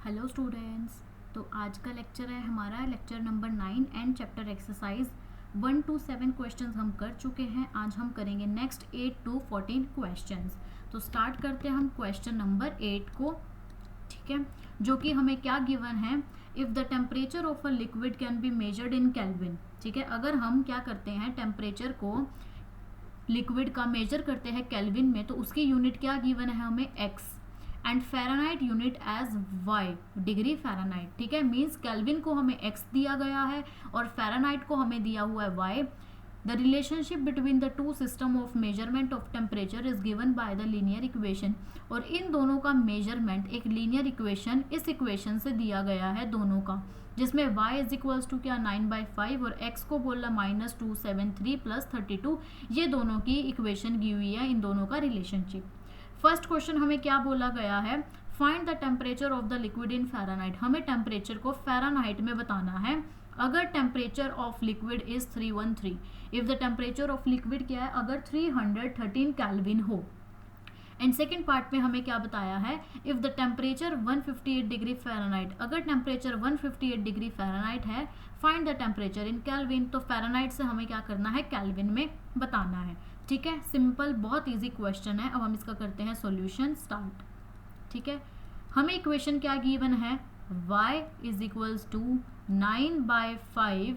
Hello students. तो आज का लेक्चर है हमारा lecture number 9 and chapter exercise 1 to 7 questions हम कर चुके हैं। आज हम करेंगे नेक्स्ट 8 to 14 क्वेश्चंस। तो स्टार्ट करते हैं हम क्वेश्चन नंबर 8 को, ठीक है, जो कि हमें क्या गिवन है। If the temperature of a liquid can be measured in kelvin, ठीक है, अगर हम क्या करते हैं टेम्परेचर को लिक्विड का मेजर करते हैं केल्विन में, तो उसकी यूनिट क्या गिवन है हमें X and Fahrenheit unit as Y, degree Fahrenheit, ठीक है। मीन्स केल्विन को हमें एक्स दिया गया है और फ़ारेनहाइट को हमें दिया हुआ है Y. The relationship between the two system of measurement of temperature is given by the linear equation, और इन दोनों का मेजरमेंट एक लीनियर इक्वेशन, इस इक्वेशन से दिया गया है दोनों का, जिसमें y इज इक्वल्स टू क्या 9/5 और x को बोला -273 + 32। ये दोनों की इक्वेशन दी हुई है, इन दोनों का रिलेशनशिप। फर्स्ट क्वेश्चन हमें क्या बोला गया है, find the temperature of the liquid in Fahrenheit. हमें टेम्परेचर को फ़ारेनहाइट में बताना है। अगर temperature of liquid is 313, if the temperature of liquid क्या है, अगर 313 केल्विन हो। एंड सेकेंड पार्ट में हमें क्या बताया है, if the temperature 158 degree Fahrenheit, अगर टेम्परेचर 158 डिग्री फ़ारेनहाइट है, find the temperature in kelvin. तो फ़ारेनहाइट से हमें क्या करना है, केल्विन में बताना है, ठीक है। सिंपल, बहुत इजी क्वेश्चन है। अब हम इसका करते हैं सॉल्यूशन स्टार्ट, ठीक है। हमें इक्वेशन क्या गिवन है, y is equals to 9/5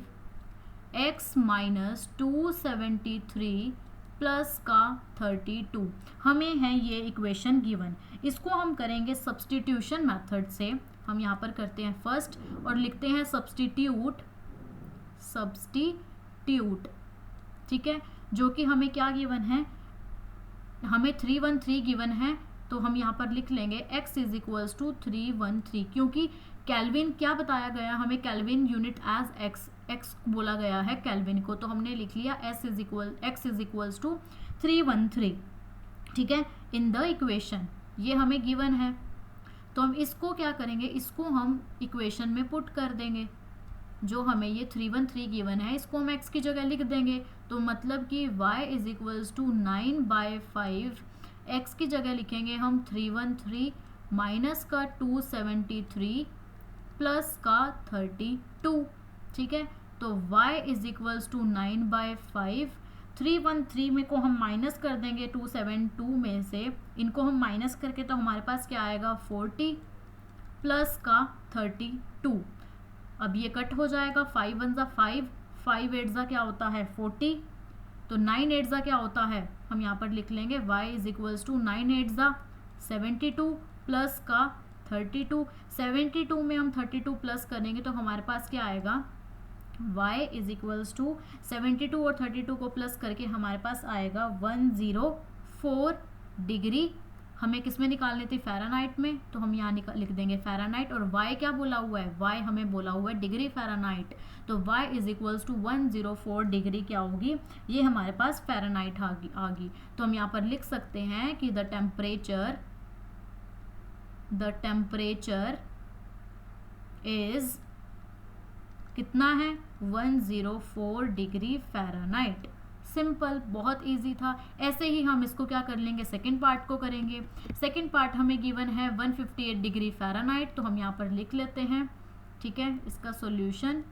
x minus 273 plus का 32, हमें है ये इक्वेशन गिवन। इसको हम करेंगे सब्सटीट्यूशन मेथड से। हम यहाँ पर करते हैं फर्स्ट और लिखते हैं सब्सटीट्यूट, ठीक है, जो कि हमें क्या गिवन है, हमें 313 गिवन है। तो हम यहाँ पर लिख लेंगे x इज इक्वल्स टू 313, क्योंकि केल्विन क्या बताया गया हमें, केल्विन यूनिट एज x बोला गया है केल्विन को, तो हमने लिख लिया x इज इक्वल्स टू 313, ठीक है, इन द इक्वेशन। ये हमें गिवन है, तो हम इसको क्या करेंगे, इसको हम इक्वेशन में पुट कर देंगे। जो हमें ये 313 गिवन है, इसको हम x की जगह लिख देंगे। तो मतलब कि y is equals to 9/5, x की जगह लिखेंगे हम 313 माइनस का 273 प्लस का 32, ठीक है। तो y इज इक्वल्स टू 9/5, 313 में को हम माइनस कर देंगे 272 में से, इनको हम माइनस करके तो हमारे पास क्या आएगा 40 प्लस का 32। अब ये कट हो जाएगा, 5 1 ज़ा 5, 5 8 ज़ा क्या होता है 40, तो 9 8 ज़ा क्या होता है, हम यहाँ पर लिख लेंगे y इज इक्वल्स टू 9 8 ज़ा 72 प्लस का 32। 72 में हम 32 प्लस करेंगे तो हमारे पास क्या आएगा, y इज इक्वल्स टू 72 और 32 को प्लस करके हमारे पास आएगा 104 डिग्री। हमें किस में निकालनी थी, फ़ारेनहाइट में, तो हम यहाँ लिख देंगे फ़ारेनहाइट। और y क्या बोला हुआ है, y हमें बोला हुआ है डिग्री फ़ारेनहाइट, तो y is equals to 104 degree क्या होगी, ये हमारे पास फ़ारेनहाइट आ गई। तो हम यहाँ पर लिख सकते हैं कि द टेम्परेचर इज कितना है 104 डिग्री फ़ारेनहाइट। सिंपल, बहुत इजी था। ऐसे ही हम इसको क्या कर लेंगे, सेकंड पार्ट को करेंगे। सेकंड पार्ट हमें गिवन है 158 डिग्री फ़ारेनहाइट, तो हम यहाँ पर लिख लेते हैं, ठीक है। इसका सॉल्यूशन,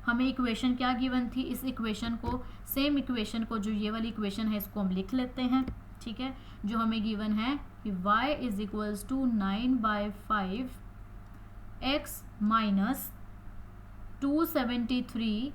हमें इक्वेशन क्या गिवन थी, इस इक्वेशन को, सेम इक्वेशन को, जो ये वाली इक्वेशन है, इसको हम लिख लेते हैं, ठीक है। जो हमें गिवन है कि y is equals to 9/5 x minus 273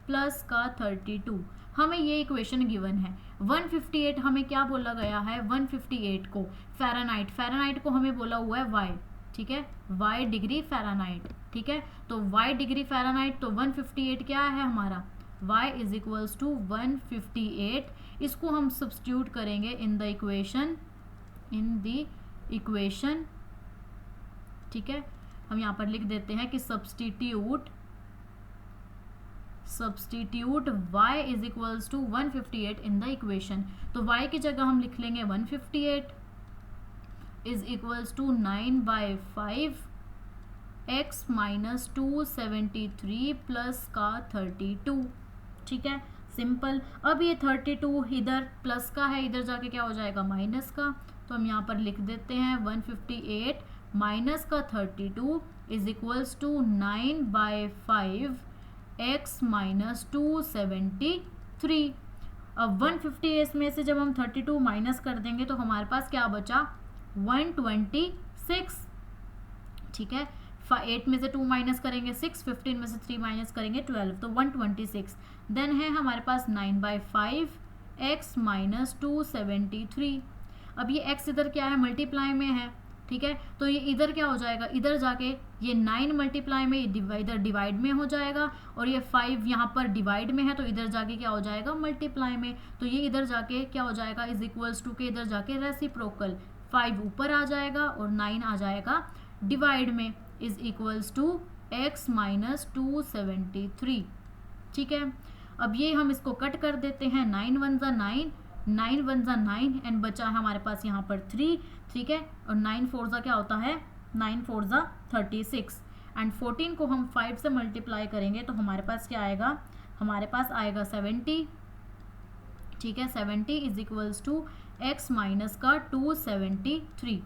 plus का 32, हमें ये इक्वेशन गिवन है। 158 हमें क्या बोला गया है, 158 को फ़ारेनहाइट को हमें बोला हुआ है y, ठीक है, y डिग्री फ़ारेनहाइट, ठीक है। तो y डिग्री फ़ारेनहाइट, तो 158 क्या है हमारा, y इज इक्वल्स टू 158। इसको हम सब्स्टिट्यूट करेंगे इन द इक्वेशन, ठीक है। हम यहाँ पर लिख देते हैं कि substitute y is equals to 158 in the equation. तो y की जगह हम लिख लेंगे 158 is equals to 9/5 x minus 273 plus का 32, ठीक है। सिंपल। अब ये 32 इधर प्लस का है, इधर जाके क्या हो जाएगा माइनस का, तो हम यहाँ पर लिख देते हैं 158 माइनस का 32 is equals to 9/5 x minus 273। अब 158 में से जब हम 32 माइनस कर देंगे तो हमारे पास क्या बचा 126। ठीक है, 8 में से 2 माइनस करेंगे 6, 15 में से 3 माइनस करेंगे 12, तो 126। देन है हमारे पास 9/5 x माइनस 273। अब ये x इधर क्या है मल्टीप्लाई में है, ठीक है, तो ये इधर क्या हो जाएगा, इधर जाके ये 9 मल्टीप्लाई में इधर डिवाइड में हो जाएगा, और ये 5 यहाँ पर डिवाइड में है तो इधर जाके क्या हो जाएगा मल्टीप्लाई में, तो ये इधर जाके क्या हो जाएगा इज इक्वल्स टू के इधर जाके रेसिप्रोकल 5 ऊपर आ जाएगा और 9 आ जाएगा डिवाइड में, is equals to x minus 273। ठीक है, अब ये हम इसको कट कर देते हैं, 9 1 ज़ा 9, 9 1 ज़ा 9 एंड बचा है हमारे पास यहाँ पर 3। ठीक है, और 9 4 ज़ा क्या होता है 9 4 ज़ा 36 एंड 14 को हम 5 से मल्टीप्लाई करेंगे तो हमारे पास क्या आएगा, हमारे पास आएगा 70। ठीक है, 70 is equals to x minus का 273।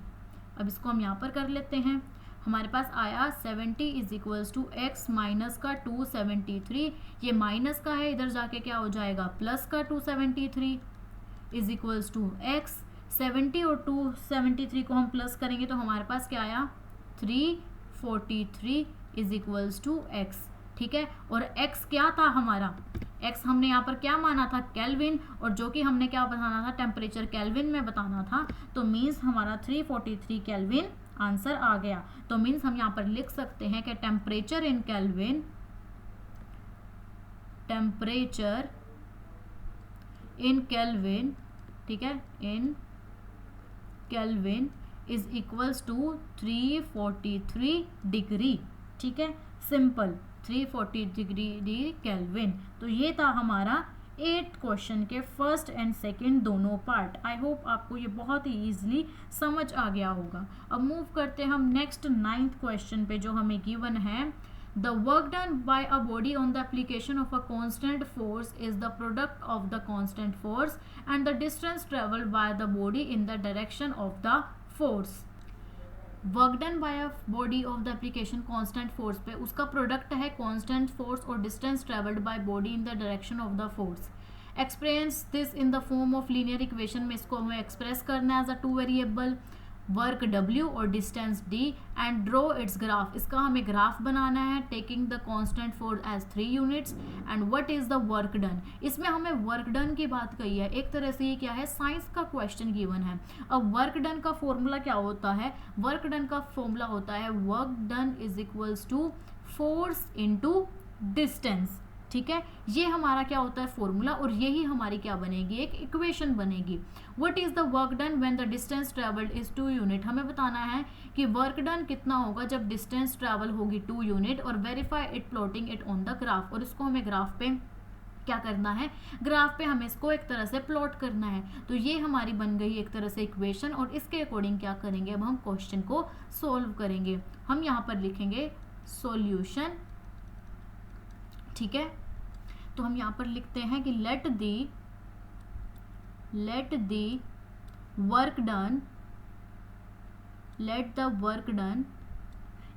अब इसको हम यहाँ पर कर लेते हैं, हमारे पास आया 70 is equals to x minus का 273, ये माइनस का है इधर जाके क्या हो जाएगा प्लस का 273 इज इक्वल्स टू x। 70 और 273 को हम प्लस करेंगे तो हमारे पास क्या आया 343 इज इक्वल्स टू x। ठीक है, और x क्या था हमारा, x हमने यहाँ पर क्या माना था केल्विन, और जो कि हमने क्या बताना था टेम्परेचर केल्विन में बताना था, तो मीन्स हमारा 343 केल्विन आंसर आ गया। तो मीन्स हम यहाँ पर लिख सकते हैं कि temperature in kelvin, temperature in kelvin, ठीक है, in kelvin is equals to 343 degree. ठीक है, सिंपल 340 डिग्री केल्विन। तो ये था हमारा 8 क्वेश्चन के फर्स्ट एंड सेकंड दोनों पार्ट। आई होप आपको ये बहुत ही ईजिली समझ आ गया होगा। अब मूव करते हैं हम नेक्स्ट 9th क्वेश्चन पे जो हमें गिवन है, the work done by a body on the application of a constant force is the product of the constant force and the distance travelled by the body in the direction of the force. Work done by a body of the application constant force पे उसका product है constant force और distance travelled by body in the direction of the force. Express this in the form of linear equation में इसको हमें express करना है as a 2 variable work W और distance D and draw its graph. इसका हमें graph बनाना है taking the constant force as 3 units and what is the work done. इसमें हमें वर्क डन की बात कही है, एक तरह से ये क्या है साइंस का क्वेश्चन गिवन है। अब वर्क डन का फॉर्मूला क्या होता है, वर्क डन का फॉर्मूला होता है work done is equals to force into distance. ठीक है, ये हमारा क्या होता है फॉर्मूला, और यही हमारी क्या बनेगी एक इक्वेशन बनेगी। What is the work done when the distance travelled is 2 unit. हमें बताना है कि वर्क डन कितना होगा जब डिस्टेंस ट्रेवल होगी 2 यूनिट, और verify it plotting it on the graph. और इसको हमें ग्राफ पे क्या करना है, ग्राफ पे हमें इसको एक तरह से प्लॉट करना है। तो ये हमारी बन गई एक तरह से इक्वेशन, और इसके अकॉर्डिंग क्या करेंगे अब हम क्वेश्चन को सोल्व करेंगे। हम यहाँ पर लिखेंगे सॉल्यूशन। ठीक है, तो हम यहाँ पर लिखते हैं कि लेट द वर्क डन,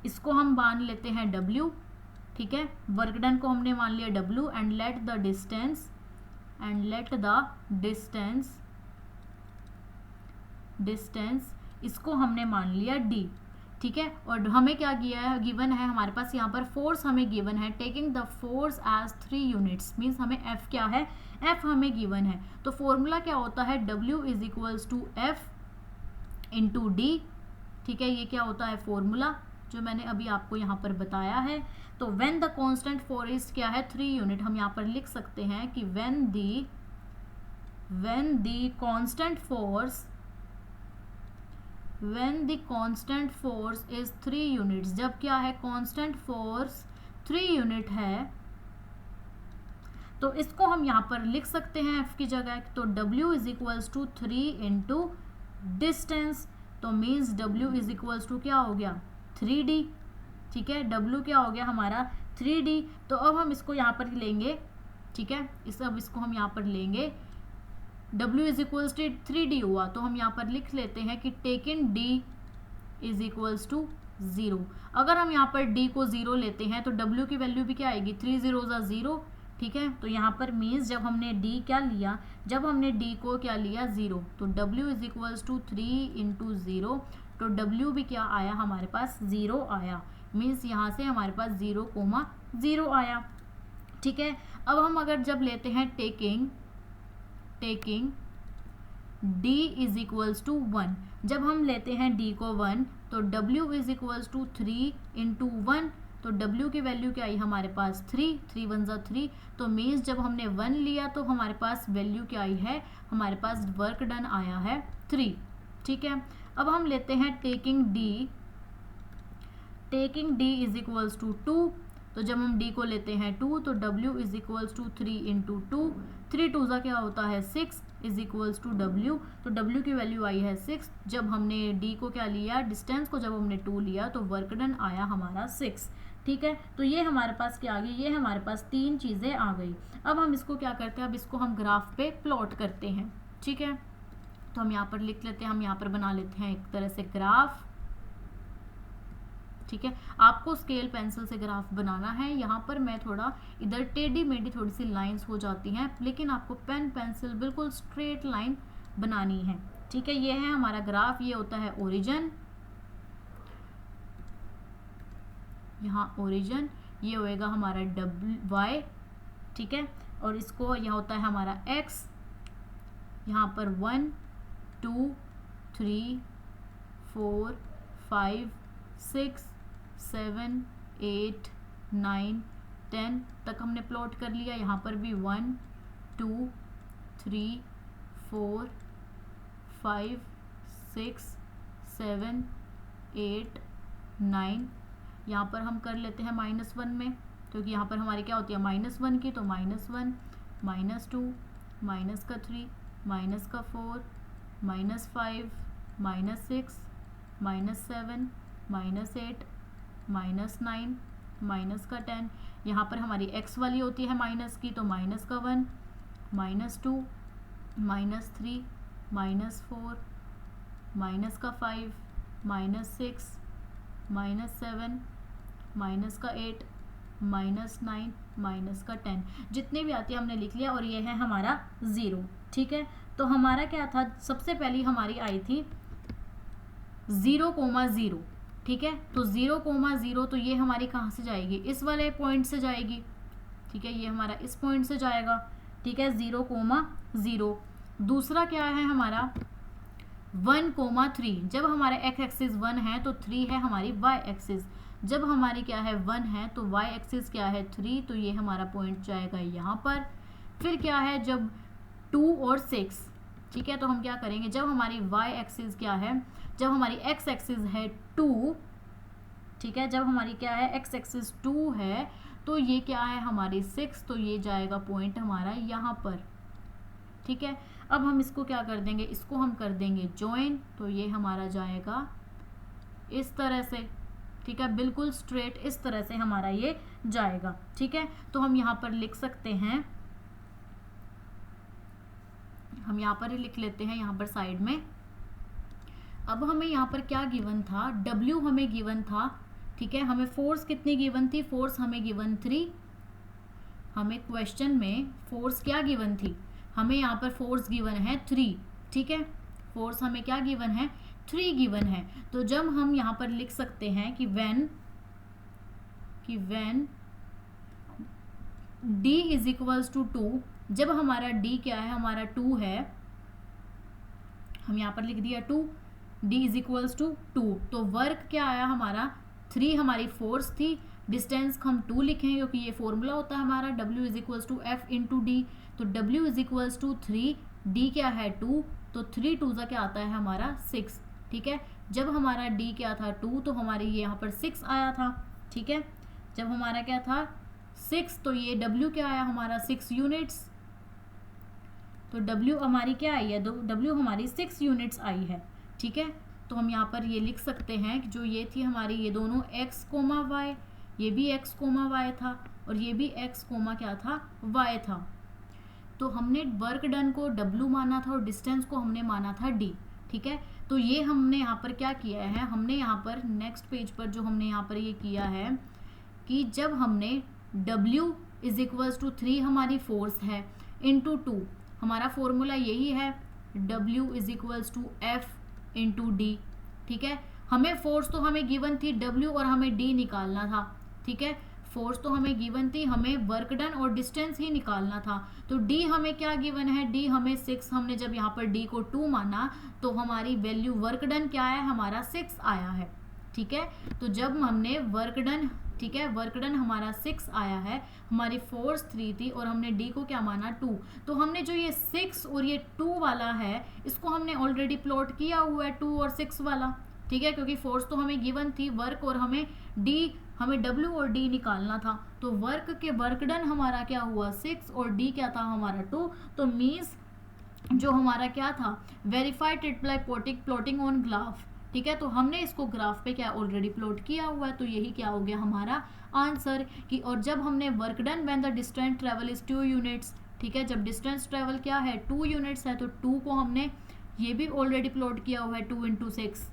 इसको हम मान लेते हैं W। ठीक है, वर्क डन को हमने मान लिया W and let the distance इसको हमने मान लिया D। ठीक है, और हमें क्या किया है गिवन है हमारे पास यहाँ पर फोर्स हमें गिवन है taking the force as 3 units, means हमें F क्या है, F हमें गिवन है। तो फॉर्मूला क्या होता है W is equals to F into D। ठीक है, ये क्या होता है फॉर्मूला जो मैंने अभी आपको यहाँ पर बताया है। तो व्हेन द कांस्टेंट फोर्स क्या है 3 यूनिट, हम यहाँ पर लिख सकते हैं कि when the constant force is 3 units, जब क्या है कांस्टेंट फोर्स 3 यूनिट है, तो इसको हम यहाँ पर लिख सकते हैं F की जगह। तो W is equals to 3 into distance, तो means W is equals to क्या हो गया 3D। ठीक है, W क्या हो गया हमारा 3D। तो अब हम इसको यहाँ पर लेंगे, ठीक है, अब इसको हम यहाँ पर लेंगे W is equals to 3D हुआ, तो हम यहाँ पर लिख लेते हैं कि taken D is equals to 0। अगर हम यहाँ पर D को 0 लेते हैं तो W की वैल्यू भी क्या आएगी, 3 0 0, ठीक है। तो यहाँ पर मीन्स जब हमने D क्या लिया, जब हमने D को क्या लिया 0, तो W is equals to 3 into 0, तो W भी क्या आया हमारे पास 0 आया, मीन्स यहाँ से हमारे पास 0,0 आया, ठीक है। अब हम अगर जब लेते हैं taking D is equals to 1, जब हम लेते हैं D को 1 तो W is equals to 3 into 1, तो W की वैल्यू क्या आई हमारे पास 3, 3 1 जा 3, तो मीन्स जब हमने 1 लिया तो हमारे पास वैल्यू क्या आई है, हमारे पास वर्क डन आया है 3, ठीक है। अब हम लेते हैं taking D is equals to 2, तो जब हम D को लेते हैं 2 तो W is equals to 3 into 2, 3 2 जा क्या होता है 6 इज इक्वल्स टू W, तो W की वैल्यू आई है 6। जब हमने D को क्या लिया, डिस्टेंस को जब हमने 2 लिया तो वर्क डन आया हमारा 6, ठीक है। तो ये हमारे पास क्या आ गई, ये हमारे पास 3 चीज़ें आ गई। अब हम इसको क्या करते हैं, अब इसको हम ग्राफ पे प्लॉट करते हैं, ठीक है। तो हम यहाँ पर लिख लेते हैं, हम यहाँ पर बना लेते हैं एक तरह से ग्राफ, ठीक है। आपको स्केल पेंसिल से ग्राफ बनाना है। यहाँ पर मैं थोड़ा इधर टेढ़ी मेढ़ी थोड़ी सी लाइंस हो जाती हैं, लेकिन आपको पेन पेंसिल बिल्कुल स्ट्रेट लाइन बनानी है, ठीक है। ये है हमारा ग्राफ, ये होता है ओरिजिन, यहाँ ओरिजिन, ये होएगा हमारा Y, ठीक है। और इसको यह होता है हमारा X, यहाँ पर 1 2 3 4 5 6 7 8 9 10 तक हमने प्लॉट कर लिया। यहाँ पर भी 1 2 3 4 5 6 7 8 9, यहाँ पर हम कर लेते हैं -1 में, क्योंकि यहाँ पर हमारी क्या होती है -1 की, तो -1 -2 -3 -4 -5 -6 -7 -8 -9 -10, यहाँ पर हमारी x वाली होती है माइनस की, तो -1 -2 -3 -4 -5 -6 -7 -8 -9 -10, जितने भी आती है हमने लिख लिया। और ये है हमारा 0, ठीक है। तो हमारा क्या था, सबसे पहली हमारी आई थी 0,0, ठीक है। तो 0,0 तो ये हमारी कहाँ से जाएगी, इस वाले पॉइंट से जाएगी, ठीक है। ये हमारा इस पॉइंट से जाएगा, ठीक है, 0,0। दूसरा क्या है हमारा 1,3, जब हमारा x एक्सिस 1 है तो 3 है हमारी y एक्सिस, जब हमारी क्या है 1 है तो y एक्सिस क्या है 3, तो ये हमारा पॉइंट जाएगा यहाँ पर। फिर क्या है जब 2 और 6, ठीक है, तो हम क्या करेंगे, जब हमारी y एक्सिस क्या है, जब हमारी x एक्सिस है 2, ठीक है, जब हमारी क्या है x एक्सिस 2 है तो ये क्या है हमारी 6, तो ये जाएगा पॉइंट हमारा यहाँ पर, ठीक है। अब हम इसको क्या कर देंगे, इसको हम कर देंगे ज्वाइन, तो ये हमारा जाएगा इस तरह से, ठीक है, बिल्कुल स्ट्रेट इस तरह से हमारा ये जाएगा, ठीक है। तो हम यहाँ पर लिख सकते हैं, हम यहाँ पर ही लिख लेते हैं यहाँ पर साइड में। अब हमें यहाँ पर क्या गिवन था, W हमें गिवन था, ठीक है। हमें फोर्स कितनी गिवन थी, फोर्स हमें गिवन 3, हमें क्वेश्चन में फोर्स क्या गिवन थी, हमें यहाँ पर फोर्स गिवन है 3, ठीक है। फोर्स हमें क्या गिवन है 3 गिवन है। तो जब हम यहाँ पर लिख सकते हैं कि when D is equals to 2, जब हमारा D क्या है, हमारा 2 है, हम यहाँ पर लिख दिया 2, D इज इक्वल्स टू 2, तो वर्क क्या आया हमारा 3, हमारी फोर्स थी, डिस्टेंस हम 2 लिखेंगे क्योंकि ये फॉर्मूला होता है हमारा W is equals to F into D, तो W is equals to 3, D क्या है 2, तो 3 2 क्या आता है हमारा 6, ठीक है। जब हमारा D क्या था 2, तो हमारे यहाँ पर 6 आया था, ठीक है। जब हमारा क्या था 6, तो ये W क्या आया हमारा 6 यूनिट्स, तो W हमारी क्या आई है, W हमारी 6 यूनिट्स आई है, ठीक है। तो हम यहाँ पर ये लिख सकते हैं कि जो ये थी हमारी, ये दोनों x, y, ये भी x, y था और ये भी x, क्या था y था। तो हमने वर्क डन को W माना था और डिस्टेंस को हमने माना था D, ठीक है। तो ये हमने यहाँ पर क्या किया है, हमने यहाँ पर नेक्स्ट पेज पर जो हमने यहाँ पर ये किया है कि जब हमने W इज इक्वल्स टू 3 हमारी फोर्स है इंटू 2, हमारा फॉर्मूला यही है W is equals to F into D, ठीक है। हमें फोर्स तो हमें गिवन थी W और हमें D निकालना था, ठीक है। फोर्स तो हमें गिवन थी, हमें वर्क डन और डिस्टेंस ही निकालना था। तो D हमें क्या गिवन है, D हमें 6, हमने जब यहाँ पर D को 2 माना तो हमारी वैल्यू वर्क डन क्या है, हमारा 6 आया है, ठीक है। तो जब हमने वर्क डन, ठीक है, वर्क डन हमारा 6 आया है, हमारी फोर्स 3 थी और हमने D को क्या माना 2, तो हमने जो ये 6 और ये 2 वाला है इसको हमने ऑलरेडी प्लॉट किया हुआ है 2 और 6 वाला, ठीक है, क्योंकि फोर्स तो हमें गिवन थी, वर्क और हमें W और D निकालना था। तो वर्क के वर्क डन हमारा क्या हुआ 6 और D क्या था हमारा 2, तो मीन्स जो हमारा क्या था verified it by plotting on graph, ठीक है। तो हमने इसको ग्राफ पे क्या ऑलरेडी प्लॉट किया हुआ है, तो यही क्या हो गया हमारा आंसर कि, और जब हमने work done when the distance travel is 2 units, ठीक है, जब डिस्टेंस ट्रेवल क्या है 2 यूनिट्स है, तो 2 को हमने ये भी ऑलरेडी प्लॉट किया हुआ है 2 इंटू 6,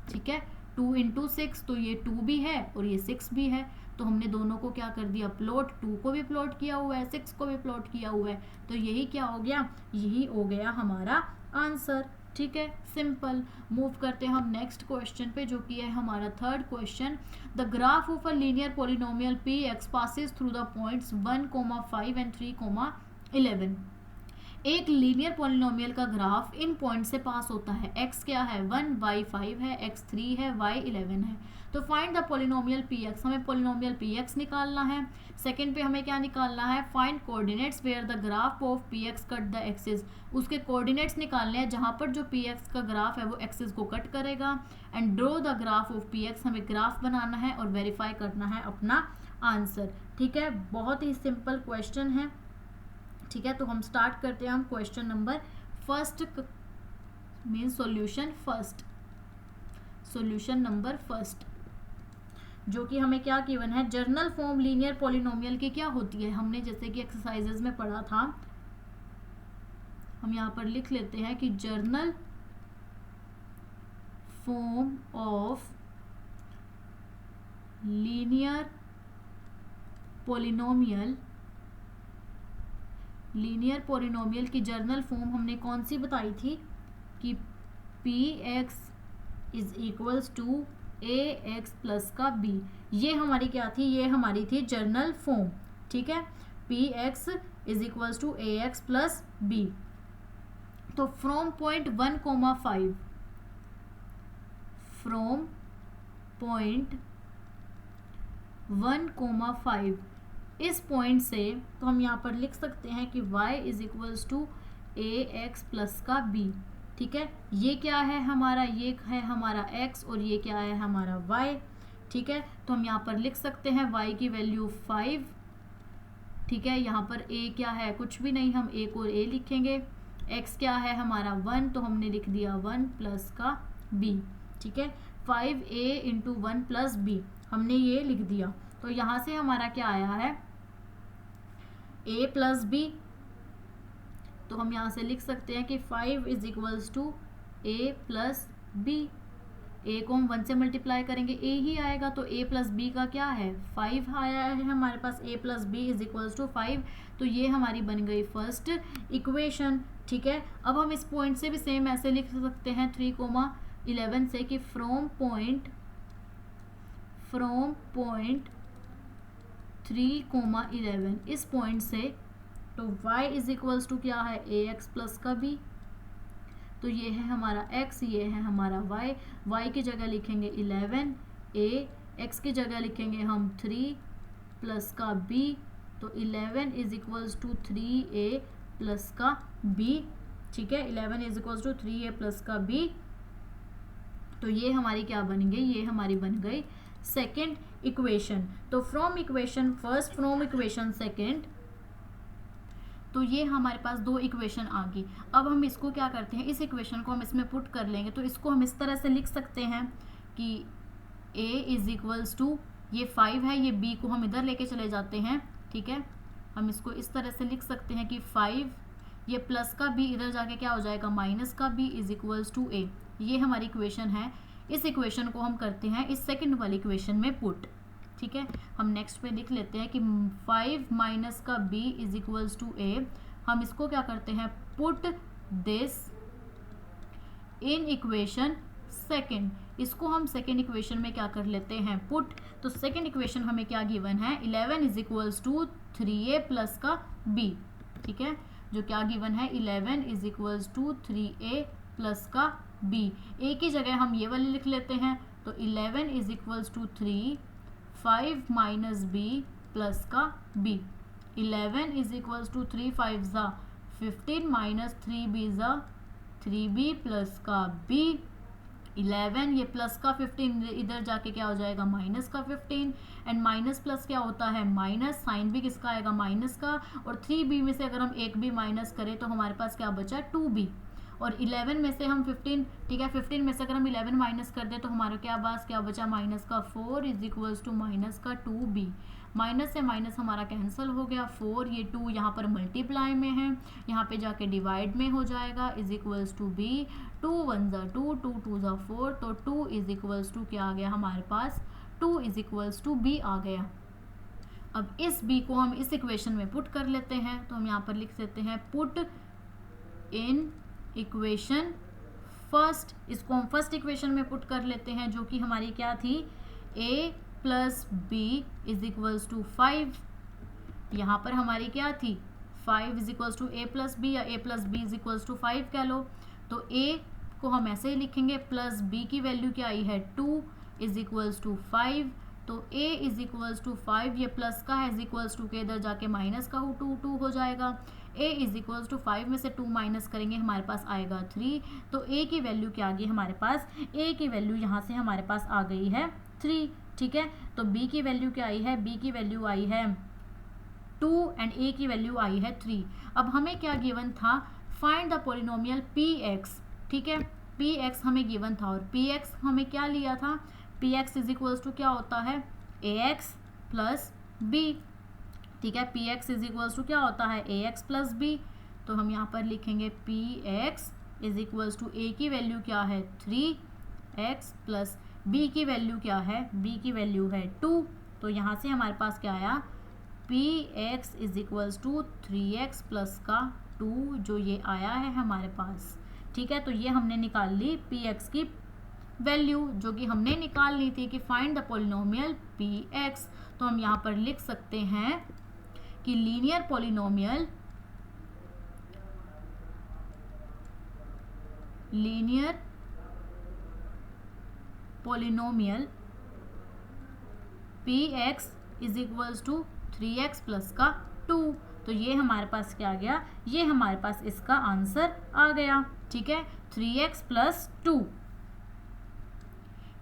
ठीक है, 2 इंटू 6, तो ये 2 भी है और ये 6 भी है, तो हमने दोनों को क्या कर दिया प्लॉट, 2 को भी प्लॉट किया हुआ है 6 को भी प्लॉट किया हुआ है, तो यही क्या हो गया, यही हो गया हमारा आंसर, ठीक है। सिंपल। मूव करते हैं हम नेक्स्ट क्वेश्चन पे जो कि है हमारा third question. The graph of a linear polynomial Px passes through the points 1, 5 and 3, 11। एक लीनियर पॉलिनोमियल का ग्राफ इन पॉइंट से पास होता है। x क्या है 1, y 5 है, x 3 है, y 11 है। तो फाइंड द पॉलिनोमियल px, हमें पॉलिनोमियल px निकालना है। सेकंड पे हमें क्या निकालना है, find coordinates where the graph of px cut the axis, उसके कोऑर्डिनेट्स निकालने हैं जहाँ पर जो px का ग्राफ है वो एक्सिस को कट करेगा। And draw the graph of px, हमें ग्राफ बनाना है और वेरीफाई करना है अपना आंसर, ठीक है। बहुत ही सिंपल क्वेश्चन है, ठीक है। तो हम स्टार्ट करते हैं हम question number first mean solution number first, जो कि हमें क्या गिवन है, जर्नल फॉर्म लीनियर पॉलिनोमियल की क्या होती है, हमने जैसे कि एक्सरसाइजेज में पढ़ा था, हम यहाँ पर लिख लेते हैं कि general form of linear polynomial की जर्नल फॉर्म हमने कौन सी बताई थी कि px is equals to ax plus का b, ये हमारी क्या थी, ये हमारी थी जर्नल फॉर्म, ठीक है। px is equals to ax plus b। तो फ्रॉम पॉइंट 1, 5, फ्रॉम पॉइंट 1, 5 इस पॉइंट से, तो हम यहाँ पर लिख सकते हैं कि y is equals to ax plus का b, ठीक है। ये क्या है हमारा, ये है हमारा x और ये क्या है हमारा y, ठीक है। तो हम यहाँ पर लिख सकते हैं y की वैल्यू 5, ठीक है। यहाँ पर a क्या है, कुछ भी नहीं, हम a को a लिखेंगे। x क्या है हमारा 1, तो हमने लिख दिया 1 प्लस का b, ठीक है। 5a इंटू 1 प्लस b हमने ये लिख दिया। तो यहाँ से हमारा क्या आया है a प्लस b, तो हम यहाँ से लिख सकते हैं कि 5 is equals to a plus b। a को हम 1 से मल्टीप्लाई करेंगे a ही आएगा, तो a प्लस b का क्या है 5 आया है हमारे पास, a plus b is equals to 5। तो ये हमारी बन गई फर्स्ट इक्वेशन, ठीक है। अब हम इस पॉइंट से भी सेम ऐसे लिख सकते हैं 3, 11 से कि फ्रॉम पॉइंट 3, 11 इस पॉइंट से, तो y इज इक्वल्स टू क्या है ax प्लस का b। तो ये है हमारा x, ये है हमारा y की जगह लिखेंगे 11, x की जगह लिखेंगे हम 3 प्लस का b। तो 11 is equals to 3a plus का b, ठीक है। 11 is equals to 3a plus का b। तो ये हमारी क्या बन गई, ये हमारी बन गई सेकेंड इक्वेशन। तो from equation first, from equation second, तो ये हमारे पास 2 इक्वेशन आ गई। अब हम इसको क्या करते हैं, इस इक्वेशन को हम इसमें पुट कर लेंगे। तो इसको हम इस तरह से लिख सकते हैं कि a इज इक्वल्स टू, ये 5 है, ये b को हम इधर लेके चले जाते हैं, ठीक है। हम इसको इस तरह से लिख सकते हैं कि 5 ये प्लस का b इधर जाके क्या हो जाएगा माइनस का b is equals to a। ये हमारी इक्वेशन है। इस इक्वेशन को हम करते हैं इस सेकंड वाली इक्वेशन में पुट। ठीक है, हम नेक्स्ट पे लिख लेते हैं कि 5 माइनस का b is equals to a। हम इसको क्या करते हैं, put this in equation second. इसको हम सेकंड इक्वेशन में क्या कर लेते हैं, पुट। तो सेकंड इक्वेशन हमें क्या गिवन है, 11 is equals to 3a plus का b। ठीक है, जो क्या गिवन है 11 is equals to 3a plus का b। a की जगह हम ये वाली लिख लेते हैं, तो 11 is equals to 3 5 minus b plus का b। 11 इज इक्वल्स टू 3 5 ज़ा 15 माइनस 3b ज़ा 3b प्लस का b। 11 ये प्लस का 15 इधर जाके क्या हो जाएगा माइनस का 15, एंड माइनस प्लस क्या होता है माइनस, साइन भी किसका आएगा माइनस का, और 3b में से अगर हम एक भी माइनस करें तो हमारे पास क्या बचा 2b, और 11 में से हम 15, ठीक है 15 में से अगर हम 11 माइनस कर दें तो हमारे क्या बचा माइनस का 4 इज इक्वल्स टू माइनस का 2b। माइनस से माइनस हमारा कैंसिल हो गया, 4 ये 2 यहाँ पर मल्टीप्लाई में है, यहाँ पे जाके डिवाइड में हो जाएगा, इज इक्वल्स टू b। 2 1 ज़ा 2 2 2 ज़ा 4, तो 2 इज इक्वल्स टू क्या आ गया हमारे पास, 2 इज इक्वल्स टू b आ गया। अब इस b को हम इस इक्वेशन में पुट कर लेते हैं, तो हम यहाँ पर लिख देते हैं पुट इन इक्वेशन फर्स्ट। इसको हम फर्स्ट इक्वेशन में पुट कर लेते हैं, जो कि हमारी क्या थी, a plus b is equals to 5। यहाँ पर हमारी क्या थी 5 is equals to a plus b, या a plus b is equals to 5 कह लो। तो a को हम ऐसे ही लिखेंगे, प्लस b की वैल्यू क्या आई है 2 इज इक्वल्स टू 5। तो a इज इक्वल्स टू 5, ये प्लस का है, इज इक्वल्स टू के इधर जाके माइनस का 2 हो जाएगा। a इज इक्वल्स टू 5 में से 2 माइनस करेंगे हमारे पास आएगा 3। तो a की वैल्यू क्या आ गई हमारे पास, a की वैल्यू यहाँ से हमारे पास आ गई है 3। ठीक है, तो b की वैल्यू क्या आई है, b की वैल्यू आई है 2 एंड a की वैल्यू आई है 3। अब हमें क्या गिवन था, फाइंड द पॉलिनोमियल px। ठीक है, px हमें गिवन था, और px हमें क्या लिया था, px इज इक्वल्स टू क्या होता है ax प्लस b। ठीक है, px इज इक्वल्स टू क्या होता है ax प्लस b। तो हम यहाँ पर लिखेंगे px is equals to a की वैल्यू क्या है 3x प्लस b की वैल्यू क्या है, b की वैल्यू है 2। तो यहाँ से हमारे पास क्या आया, px is equals to 3x plus का 2, जो ये आया है हमारे पास। ठीक है, तो ये हमने निकाल ली px की वैल्यू, जो कि हमने निकाल ली थी कि फाइंड द पॉलिनोमियल px। तो हम यहाँ पर लिख सकते हैं कि linear polynomial px is equals to 3x plus का 2। तो ये हमारे पास क्या आ गया, ये हमारे पास इसका आंसर आ गया। ठीक है, 3x प्लस 2,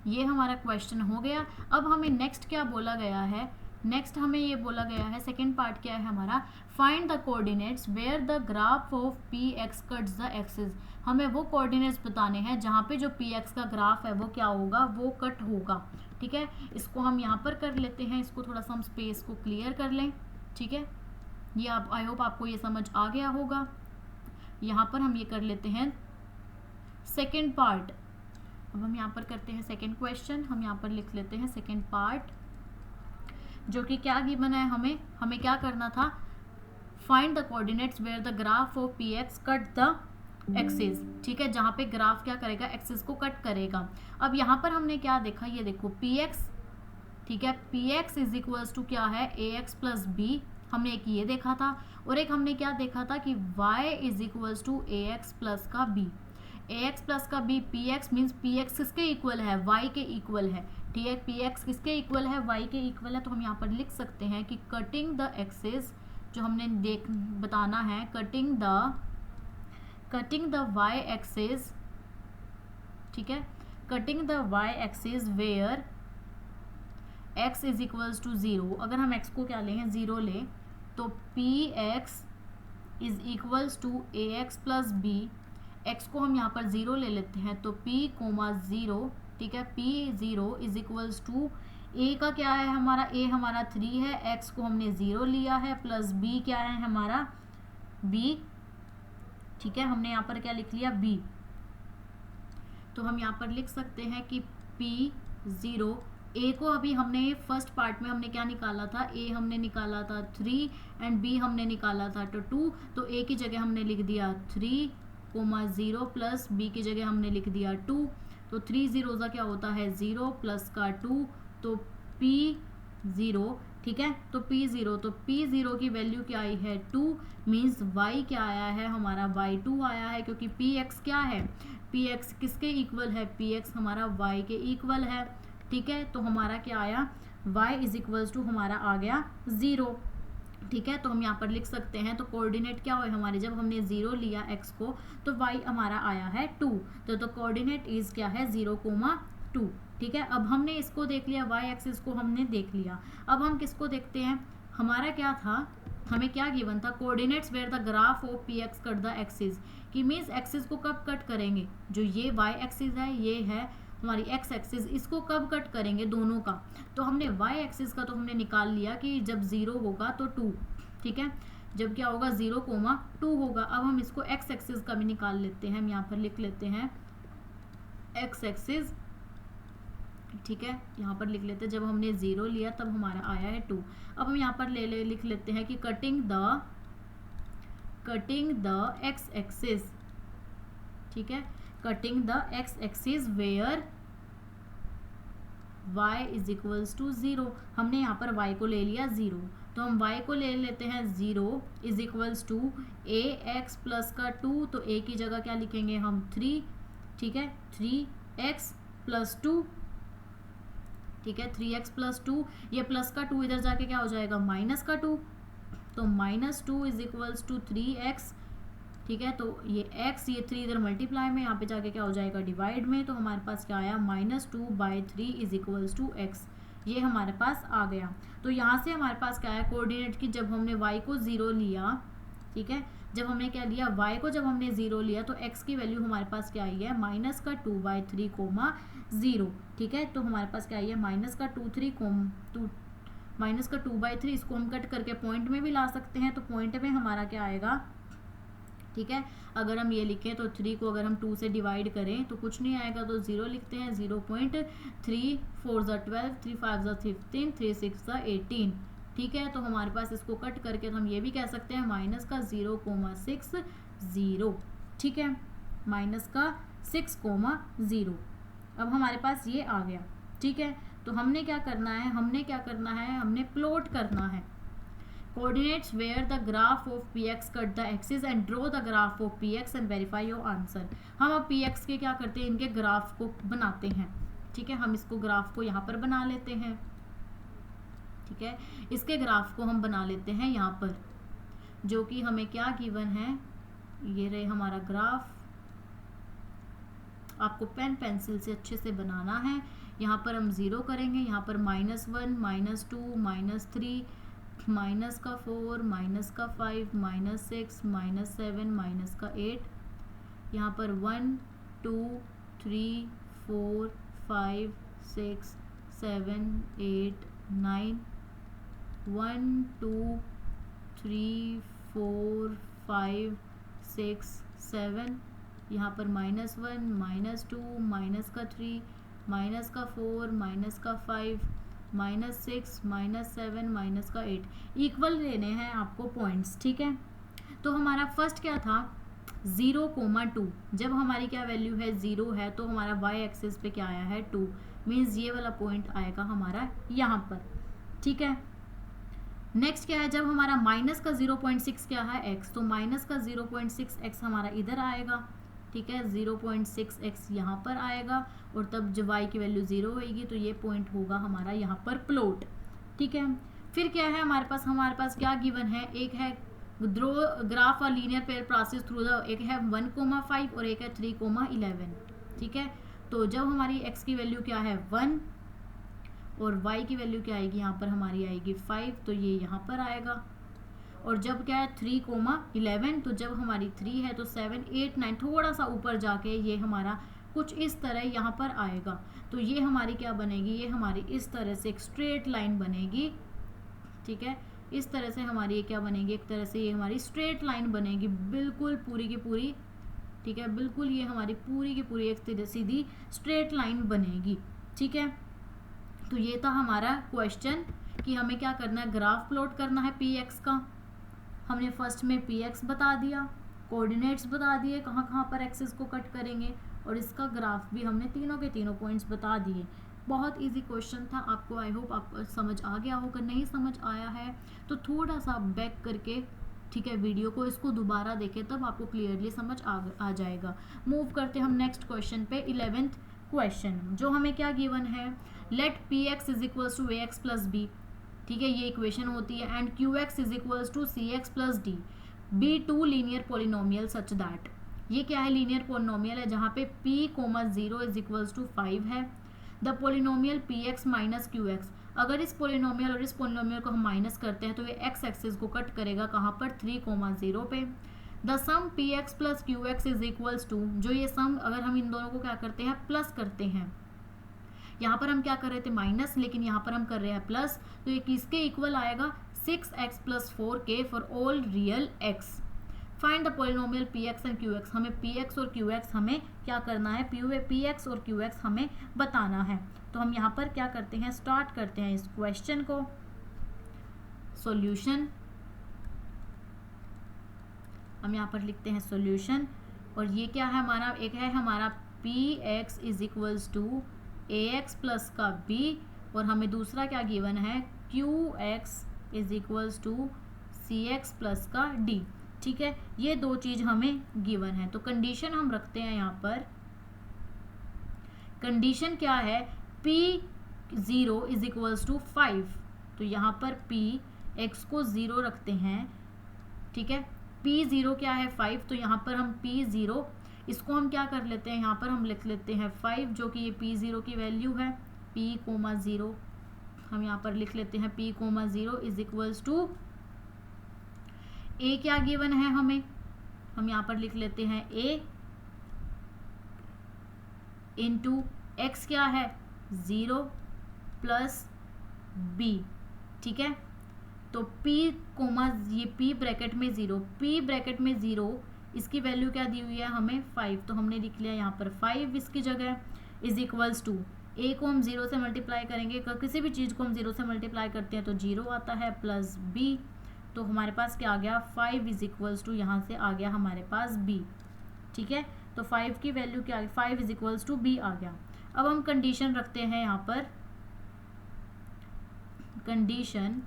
ये हमारा क्वेश्चन हो गया। अब हमें नेक्स्ट क्या बोला गया है, नेक्स्ट हमें ये बोला गया है, सेकेंड पार्ट क्या है हमारा, find the coordinates where the graph of px cuts the axis. हमें वो कोऑर्डिनेट्स बताने हैं जहाँ पे जो px का ग्राफ है वो क्या होगा, वो कट होगा। ठीक है, इसको हम यहाँ पर कर लेते हैं, इसको थोड़ा सा हम स्पेस को क्लियर कर लें। ठीक है, ये आप आई होप आपको ये समझ आ गया होगा। यहाँ पर हम ये कर लेते हैं सेकेंड पार्ट। अब हम यहाँ पर करते हैं सेकेंड क्वेश्चन, हम यहाँ पर लिख लेते हैं सेकेंड पार्ट, जो कि क्या गिवन है, हमें क्या करना था, find the coordinates where the graph of px cut the axis. ठीक है, जहाँ पे ग्राफ क्या करेगा, एक्सिस को कट करेगा। अब यहाँ पर हमने क्या देखा, ये देखो px, ठीक है, px इज इक्वल्स टू क्या है ax प्लस b, हमने एक ये देखा था, और एक हमने क्या देखा था कि y is equals to ax plus का b। ax प्लस का b, px मीन्स px किसके इक्वल है, y के इक्वल है। ठीक है, px किसके इक्वल है, y के इक्वल है। तो हम यहाँ पर लिख सकते हैं कि कटिंग द एक्सिस, जो हमने बताना है, कटिंग द y एक्सिस। ठीक है, cutting the y axis where x is equals to 0। अगर हम x को क्या लें, 0 लें, तो px is equals to ax plus b। x को हम यहाँ पर 0 ले लेते हैं, तो p कोमा 0, ठीक है, p0 is equals to a का क्या है हमारा, a हमारा 3 है, x को हमने 0 लिया है, प्लस b क्या है हमारा, b ठीक है, हमने यहाँ पर क्या लिख लिया b, तो हम यहाँ पर लिख सकते हैं कि p0, a को अभी हमने फर्स्ट पार्ट में हमने क्या निकाला था, a हमने निकाला था 3 एंड b हमने निकाला था तो 2, तो a की जगह हमने लिख दिया 3,0 प्लस b की जगह हमने लिख दिया 2, तो 3 0 क्या होता है 0 प्लस का 2, तो p0, ठीक है, तो p0 की वैल्यू क्या आई है 2, मीन्स y क्या आया है हमारा y2 आया है, क्योंकि px क्या है, px किसके इक्वल है, px हमारा y के इक्वल है, ठीक है, तो हमारा क्या आया y इज इक्वल्स टू हमारा आ गया 0, ठीक है, तो हम यहाँ पर लिख सकते हैं, तो कोऑर्डिनेट क्या हुए हमारे, जब हमने 0 लिया x को तो y हमारा आया है 2, तो कोऑर्डिनेट इज क्या है 0,2, ठीक है। अब हमने इसको देख लिया, y एक्सिस को हमने देख लिया, अब हम किसको देखते हैं, हमारा क्या था, हमें क्या गिवन था, coordinates where the graph of P X cut the axis, कि मीन्स एक्सिस को कब कट करेंगे, जो ये y एक्सिस है, ये है हमारी x एक्सिस, इसको कब कट करेंगे दोनों का, तो हमने y एक्सिस का तो हमने निकाल लिया कि जब 0 होगा तो 2, ठीक है, जब क्या होगा 0,2 होगा। अब हम इसको x एक्सिस का भी निकाल लेते हैं, हम यहाँ पर लिख लेते हैं x एक्सिस, ठीक है, यहाँ पर लिख लेते हैं, जब हमने 0 लिया तब हमारा आया है 2। अब हम यहाँ पर लिख लेते हैं कि कटिंग द x एक्सिस, ठीक है, cutting the x axis where y is equals to 0, हमने यहाँ पर y को ले लिया 0, तो हम y को ले लेते हैं 0 is equals to ax plus का 2, तो a की जगह क्या लिखेंगे हम 3, ठीक है, 3x प्लस 2, ठीक है, 3x प्लस 2, ये प्लस का 2 इधर जाके क्या हो जाएगा माइनस का 2, तो -2 इज इक्वल्स टू 3x, ठीक है, तो ये x, ये 3 इधर मल्टीप्लाई में, यहाँ पे जाके क्या हो जाएगा डिवाइड में, तो हमारे पास क्या आया -2/3 इज इक्वल्स टू x, ये हमारे पास आ गया। तो यहाँ से हमारे पास क्या है कोऑर्डिनेट की, जब हमने y को 0 लिया, ठीक है, जब हमने क्या लिया y को, जब हमने 0 लिया तो x की वैल्यू हमारे पास क्या आई है -2/3, 0, ठीक है, तो हमारे पास क्या आई है -2/3, इसको हम कट करके पॉइंट में भी ला सकते हैं, तो पॉइंट में हमारा क्या आएगा, ठीक है, अगर हम ये लिखें तो 3 को अगर हम 2 से डिवाइड करें तो कुछ नहीं आएगा, तो 0 लिखते हैं, 0.3 4 12, 3 5 15, 3 6 18, ठीक है, तो हमारे पास इसको कट करके तो हम ये भी कह सकते हैं -0,60, ठीक है, -6,0, अब हमारे पास ये आ गया, ठीक है, तो हमने क्या करना है, हमने प्लॉट करना है coordinates where the graph of px cut the axis and draw the graph of px and verify your answer। हम अब px के क्या करते हैं, इनके ग्राफ को बनाते हैं, ठीक है, हम इसको ग्राफ को यहाँ पर बना लेते हैं, ठीक है, इसके ग्राफ को हम बना लेते हैं यहाँ पर, जो कि हमें क्या गिवन है, ये रहे हमारा ग्राफ, आपको पेन पेंसिल से अच्छे से बनाना है। यहाँ पर हम 0 करेंगे, यहाँ पर -1 -2 -3 माइनस का 4 माइनस का 5 -6 -7 -8, यहाँ पर 1 2 3 4 5 6 7 8 9, 1 2 3 4 5 6 7, यहाँ पर -1 -2 माइनस का 3 माइनस का 4 माइनस का 5 -6 -7 माइनस का 8, इक्वल लेने हैं आपको पॉइंट्स, ठीक है। तो हमारा फर्स्ट क्या था 0,2, जब हमारी क्या वैल्यू है 0 है तो हमारा y एक्सिस पे क्या आया है 2, मीन्स ये वाला पॉइंट आएगा हमारा यहाँ पर, ठीक है। नेक्स्ट क्या है, जब हमारा माइनस का 0.6 क्या है x, तो माइनस का 0.6x हमारा इधर आएगा, ठीक है, 0.6x यहाँ पर आएगा, और तब जब y की वैल्यू 0 होगी तो ये पॉइंट होगा हमारा यहाँ पर प्लॉट, ठीक है। फिर क्या है हमारे पास क्या गिवन है, एक है ड्रॉ ग्राफ और linear pair process through the, एक है 1,5 और एक है 3,11, ठीक है। तो जब हमारी x की वैल्यू क्या है 1 और y की वैल्यू क्या आएगी, यहाँ पर हमारी आएगी 5, तो ये यहाँ पर आएगा, और जब क्या है 3,11, तो जब हमारी 3 है तो 7 8 9 थोड़ा सा ऊपर जाके ये हमारा कुछ इस तरह यहाँ पर आएगा, तो ये हमारी क्या बनेगी, ये हमारी इस तरह से एक स्ट्रेट लाइन बनेगी, ठीक है, इस तरह से हमारी ये क्या बनेगी, एक तरह से ये हमारी स्ट्रेट लाइन बनेगी, बिल्कुल पूरी की पूरी, ठीक है, बिल्कुल ये हमारी पूरी की पूरी एक सीधी स्ट्रेट लाइन बनेगी, ठीक है। तो ये था हमारा क्वेश्चन कि हमें क्या करना है, ग्राफ प्लॉट करना है पी एक्स का। हमने फर्स्ट में पी एक्स बता दिया, कोऑर्डिनेट्स बता दिए कहाँ कहाँ पर एक्सिस को कट करेंगे, और इसका ग्राफ भी हमने तीनों के तीनों पॉइंट्स बता दिए। बहुत इजी क्वेश्चन था, आपको आई होप आपको समझ आ गया होगा। नहीं समझ आया है तो थोड़ा सा बैक करके, ठीक है, वीडियो को इसको दोबारा देखें, तब आपको क्लियरली समझ आ जाएगा। मूव करते हम नेक्स्ट क्वेश्चन पे, 11th क्वेश्चन, जो हमें क्या गिवन है, let P x is equals to A x plus B, ठीक है, ये इक्वेशन होती है, and Q x is equals to C x plus D be two linear polynomial such that, ये क्या है, लीनियर पोलिनोमियल है जहाँ पे p, 0 इज इक्वल्स टू 5 है। The polynomial P X minus Q x, अगर इस पोलिनोमियल और इस पोलिनोमियल को हम माइनस करते हैं तो ये एक्स एक्सिस को कट करेगा कहाँ पर, 3, 0 पे। The sum P X plus Q x is equals to, जो ये सम अगर हम इन दोनों को क्या करते हैं, प्लस करते हैं, यहाँ पर हम क्या कर रहे थे माइनस, लेकिन यहाँ पर हम कर रहे हैं प्लस, तो ये किसके इक्वल आएगा, 6x plus 4k for all real x। Find the polynomial px and qx, हमें px और qx हमें क्या करना है, px और qx हमें बताना है। तो हम यहाँ पर क्या करते हैं, स्टार्ट करते हैं इस क्वेश्चन को, सॉल्यूशन, हम यहाँ पर लिखते हैं सॉल्यूशन, और ये क्या है हमारा, एक है हमारा px is equals to ax plus का b, और हमें दूसरा क्या गिवन है, qx is equals to C x plus का डी, ठीक है, ये दो चीज हमें गिवन है। तो कंडीशन हम रखते हैं यहाँ पर, कंडीशन क्या है, p0 इज इक्वल्स टू 5, तो यहाँ पर p x को 0 रखते हैं, ठीक है, p0 क्या है 5, तो यहाँ पर हम p0 इसको हम क्या कर लेते हैं, यहाँ पर हम लिख लेते हैं 5, जो कि ये p0 की वैल्यू है, p0 हम यहाँ पर लिख लेते हैं p0 is equals to a क्या गिवन है हमें, हम यहाँ पर लिख लेते हैं a इंटू एक्स क्या है 0 प्लस b, ठीक है। तो p ये p ब्रैकेट में 0, p ब्रैकेट में 0, इसकी वैल्यू क्या दी हुई है हमें 5, तो हमने लिख लिया यहाँ पर 5 इसकी जगह, इज इक्वल्स टू a को हम 0 से मल्टीप्लाई करेंगे, किसी भी चीज़ को हम 0 से मल्टीप्लाई करते हैं तो 0 आता है, प्लस b, तो हमारे पास क्या आ गया 5 इज इक्वल्स टू, यहाँ से आ गया हमारे पास b, ठीक है। तो 5 की वैल्यू क्या आ गई, 5 इज इक्वल्स टू b आ गया। अब हम कंडीशन रखते हैं यहाँ पर, condition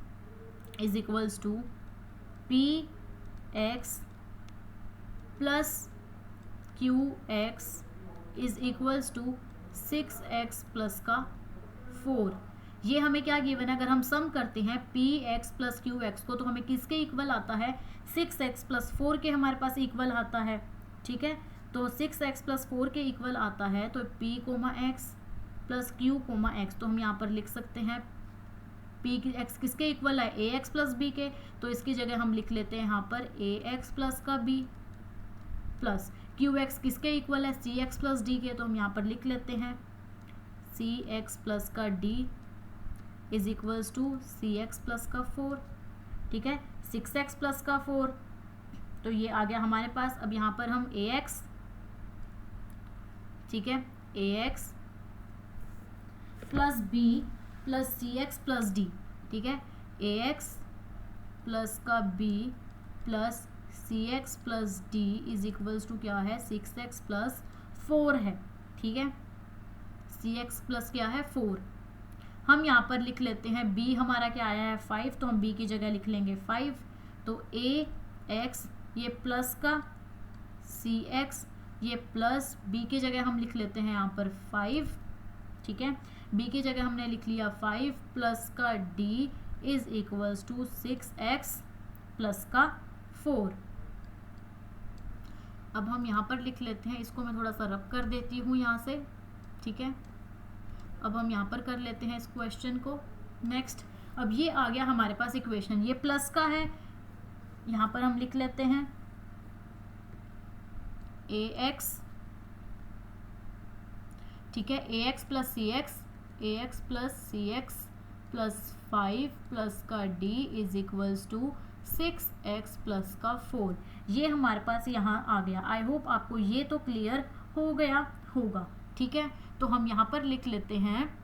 is equals to P X plus Q x is equals to 6x plus का 4, ये हमें क्या गिवन है, अगर हम सम करते हैं P X plus Q x को, तो हमें किसके इक्वल आता है, 6x प्लस 4 के हमारे पास इक्वल आता है, ठीक है। तो 6x प्लस 4 के इक्वल आता है, तो p, x plus q, x, तो हम यहाँ पर लिख सकते हैं p x किसके इक्वल है, ax प्लस b के, तो इसकी जगह हम लिख लेते हैं यहाँ पर ax प्लस का b प्लस qx किसके इक्वल है, cx प्लस d के, तो हम यहाँ पर लिख लेते हैं cx प्लस का d is equals to cx plus का 4, ठीक है, 6x प्लस का 4, तो ये आ गया हमारे पास। अब यहाँ पर हम ax, ठीक है, ax plus b plus cx plus d, ठीक है, ax प्लस का b plus cx plus d is equals to क्या है, 6x प्लस 4 है, ठीक है, cx प्लस क्या है 4, हम यहाँ पर लिख लेते हैं b हमारा क्या आया है 5, तो हम b की जगह लिख लेंगे 5, तो ax ये प्लस का, cx ये प्लस, b की जगह हम लिख लेते हैं यहाँ पर 5, ठीक है, b की जगह हमने लिख लिया 5 प्लस का d is equals to 6x plus का 4। अब हम यहाँ पर लिख लेते हैं, इसको मैं थोड़ा सा रब कर देती हूँ यहाँ से, ठीक है। अब हम यहाँ पर कर लेते हैं इस क्वेश्चन को। नेक्स्ट, अब ये आ गया हमारे पास इक्वेशन, ये प्लस का है, यहाँ पर हम लिख लेते हैं ax, ठीक है, ax plus C x plus 5 plus का d is equals to 6x plus का 4। ये हमारे पास यहाँ आ गया। आई होप आपको ये तो क्लियर हो गया होगा। ठीक है, तो हम यहाँ पर लिख लेते हैं,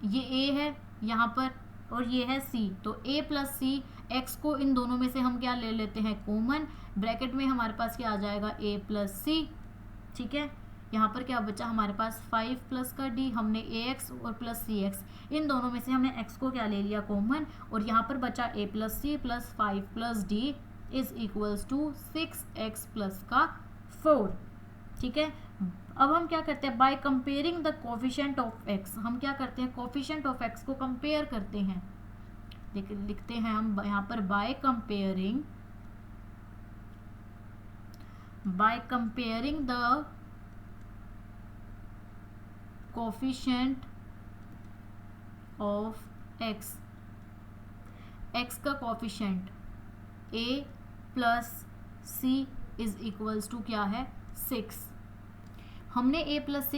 ये a है यहाँ पर और ये है c, तो a प्लस c, x को इन दोनों में से हम क्या ले लेते हैं कॉमन, ब्रैकेट में हमारे पास क्या आ जाएगा a प्लस c। ठीक है, यहाँ पर क्या बचा हमारे पास 5 प्लस का d, हमने ax और प्लस cx इन दोनों में से हमने x को क्या ले लिया कॉमन, और यहाँ पर बचा a plus c plus 5 plus d is equals to 6x plus का 4। ठीक है, अब हम क्या करते हैं, by comparing the coefficient of x, हम क्या करते हैं कोफिशिएंट ऑफ x को कंपेयर करते हैं। लिखते हैं हम यहाँ पर by comparing the coefficient of x, x का coefficient a plus c is equals to क्या है 6। हमने a plus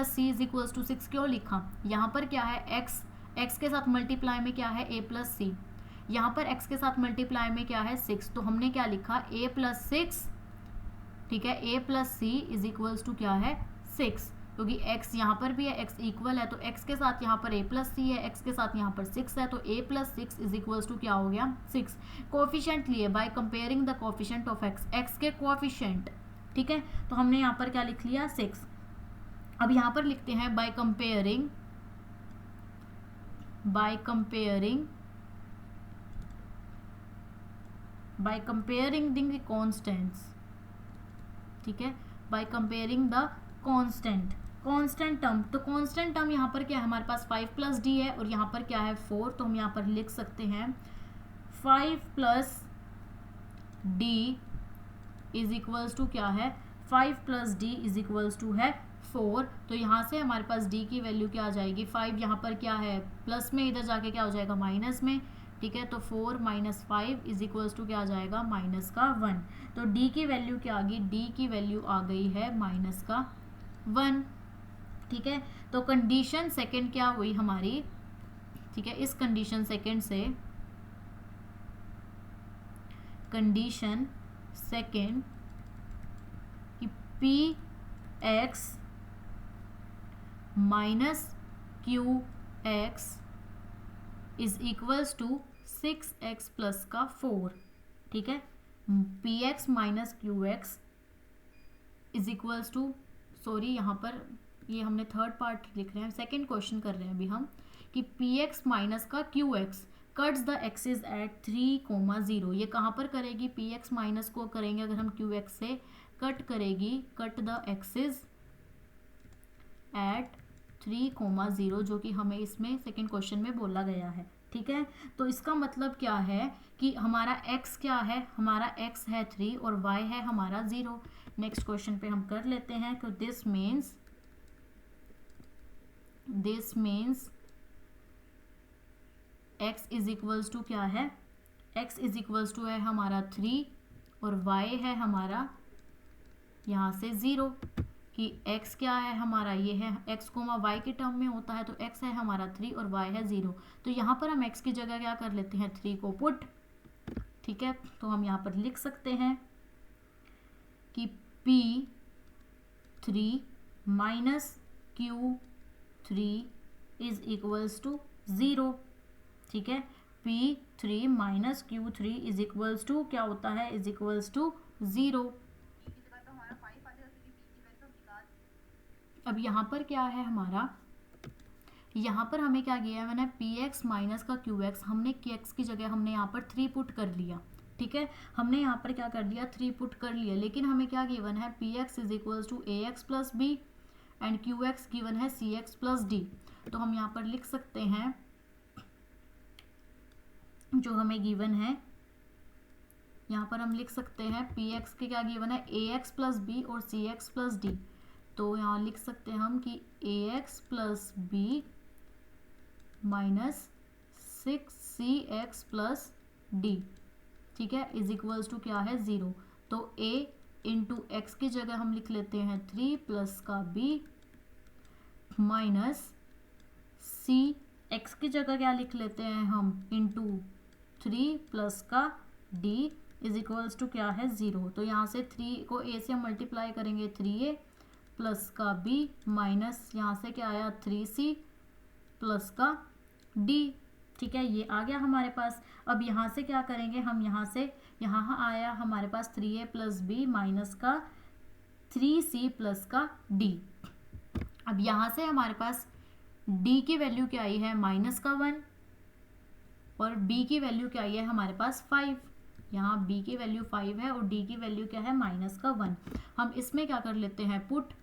C is equals to 6 क्यों लिखा, यहाँ पर क्या है x के साथ मल्टीप्लाई में क्या है a प्लस सी, यहाँ पर x के साथ मल्टीप्लाई में क्या है 6, तो हमने क्या लिखा a प्लस 6। ठीक है, a plus C is equals to क्या है 6, क्योंकि x यहाँ पर भी है, x इक्वल है, तो x के साथ यहाँ पर a प्लस सी है, x के साथ यहाँ पर 6 है, तो a plus 6 is equals to क्या हो गया 6। कोफिशिएंट लिए by comparing the coefficient of x के कोफिशिएंट। ठीक है, तो हमने यहाँ पर क्या लिख लिया 6। अब यहाँ पर लिखते हैं बाय कंपेयरिंग द कॉन्स्टेंट्स। ठीक है, bye comparing the constant term, तो कांस्टेंट टर्म यहाँ पर क्या है हमारे पास 5 प्लस डी है और यहाँ पर क्या है 4, तो हम यहाँ पर लिख सकते हैं 5 plus D is equals to क्या है 5 plus D is equals to है 4। तो यहाँ से हमारे पास d की वैल्यू क्या आ जाएगी, 5 यहाँ पर क्या है प्लस में, इधर जाके क्या हो जाएगा माइनस में। ठीक है, तो 4 माइनस 5 इज इक्वल्स टू क्या आ जाएगा माइनस का 1। तो d की वैल्यू क्या आ गई, d की वैल्यू आ गई है माइनस का 1। ठीक है, तो कंडीशन सेकंड क्या हुई हमारी। ठीक है, इस कंडीशन सेकंड से कंडीशन सेकंड कि P X minus Q x is equals to 6x plus का 4। ठीक है, P X minus Q x is equals to, sorry यहाँ पर ये हमने थर्ड पार्ट लिख रहे हैं, सेकंड क्वेश्चन कर रहे हैं अभी हम, कि पी एक्स माइनस का Q x cuts the axis at 3,0। ये कहाँ पर करेगी, पी एक्स माइनस को करेंगे अगर हम क्यू एक्स से कट करेगी, कट द एक्सिस एट 3,0, जो कि हमें इसमें सेकंड क्वेश्चन में बोला गया है। ठीक है, तो इसका मतलब क्या है कि हमारा x क्या है, हमारा x है 3 और y है हमारा 0। नेक्स्ट क्वेश्चन पे हम कर लेते हैं, तो this means x is equals to क्या है, x इज इक्वल्स टू है हमारा 3 और y है हमारा यहाँ से 0, कि x क्या है हमारा, ये है x कोमा y के टर्म में होता है, तो x है हमारा 3 और y है 0। तो यहाँ पर हम x की जगह क्या कर लेते हैं 3 को पुट। ठीक है, तो हम यहाँ पर लिख सकते हैं कि P3 minus Q3 is equals to 0। ठीक है, P3 minus Q3 is equals to क्या होता है, इज इक्वल्स टू 0। अब यहाँ पर क्या है हमारा, यहाँ पर हमें क्या किया है मैंने, पी एक्स माइनस का क्यू एक्स, हमने के एक्स की जगह हमने यहाँ पर 3 पुट कर लिया। ठीक है, हमने यहाँ पर क्या कर दिया 3 पुट कर लिया, लेकिन हमें क्या गिवन है, P x is equals to A x plus B and Q X given है सी एक्स प्लस डी। तो हम यहाँ पर लिख सकते हैं जो हमें गिवन है, यहाँ पर हम लिख सकते हैं पी एक्स के क्या गिवन है, ए एक्स प्लस बी और सी एक्स प्लस डी। तो यहाँ लिख सकते हैं हम कि A x plus B minus 6cx plus D. ठीक है, इज इक्वल्स टू क्या है 0। तो a इंटू एक्स की जगह हम लिख लेते हैं 3 प्लस का b माइनस c सी एक्स की जगह क्या लिख लेते हैं हम, इंटू 3 प्लस का डी इज इक्वल्स टू क्या है 0। तो यहाँ से 3 को ए से मल्टीप्लाई करेंगे 3a प्लस का b माइनस यहाँ से क्या आया 3c प्लस का d। ठीक है, ये आ गया हमारे पास। अब यहाँ से क्या करेंगे हम, यहाँ से यहाँ आया हमारे पास 3a प्लस b माइनस का 3c प्लस का d। अब यहाँ से हमारे पास d की वैल्यू क्या आई है माइनस का 1 और b की वैल्यू क्या आई है हमारे पास 5। यहाँ b की वैल्यू 5 है और d की वैल्यू क्या है माइनस का 1। हम इसमें क्या कर लेते हैं पुट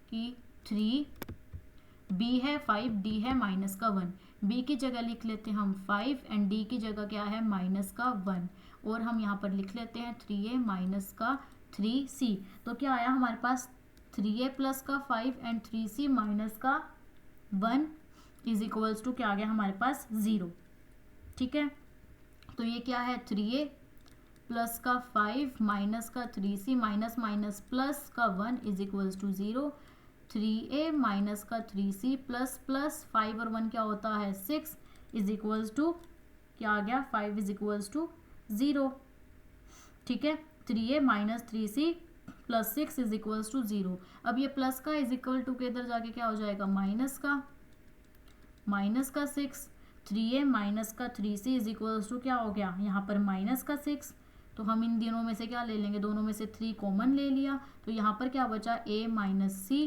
कि 3 b है 5 d है माइनस का 1। b की जगह लिख लेते हैं हम 5 एंड d की जगह क्या है माइनस का 1 और हम यहाँ पर लिख लेते हैं 3a माइनस का 3c। तो क्या आया हमारे पास 3a प्लस का 5 एंड 3c माइनस का 1 इज इक्वल्स टू क्या आ गया हमारे पास 0। ठीक है, तो ये क्या है 3a प्लस का 5 माइनस का 3c माइनस माइनस प्लस का 1 is equals to 0। 3a minus का 3c प्लस प्लस 5 और 1 क्या होता है 6 इज इक्वल्स टू क्या आ गया 5 इज इक्वल्स टू 0। ठीक है, 3a minus 3c plus 6 is equals to 0। अब ये प्लस का इज इक्वल टू के इधर जाके क्या हो जाएगा माइनस का 6। 3a माइनस का 3c इज इक्वल्स टू क्या हो गया यहाँ पर माइनस का 6। तो हम इन दोनों में से क्या ले लेंगे, दोनों में से 3 कॉमन ले लिया तो यहाँ पर क्या बचा a minus C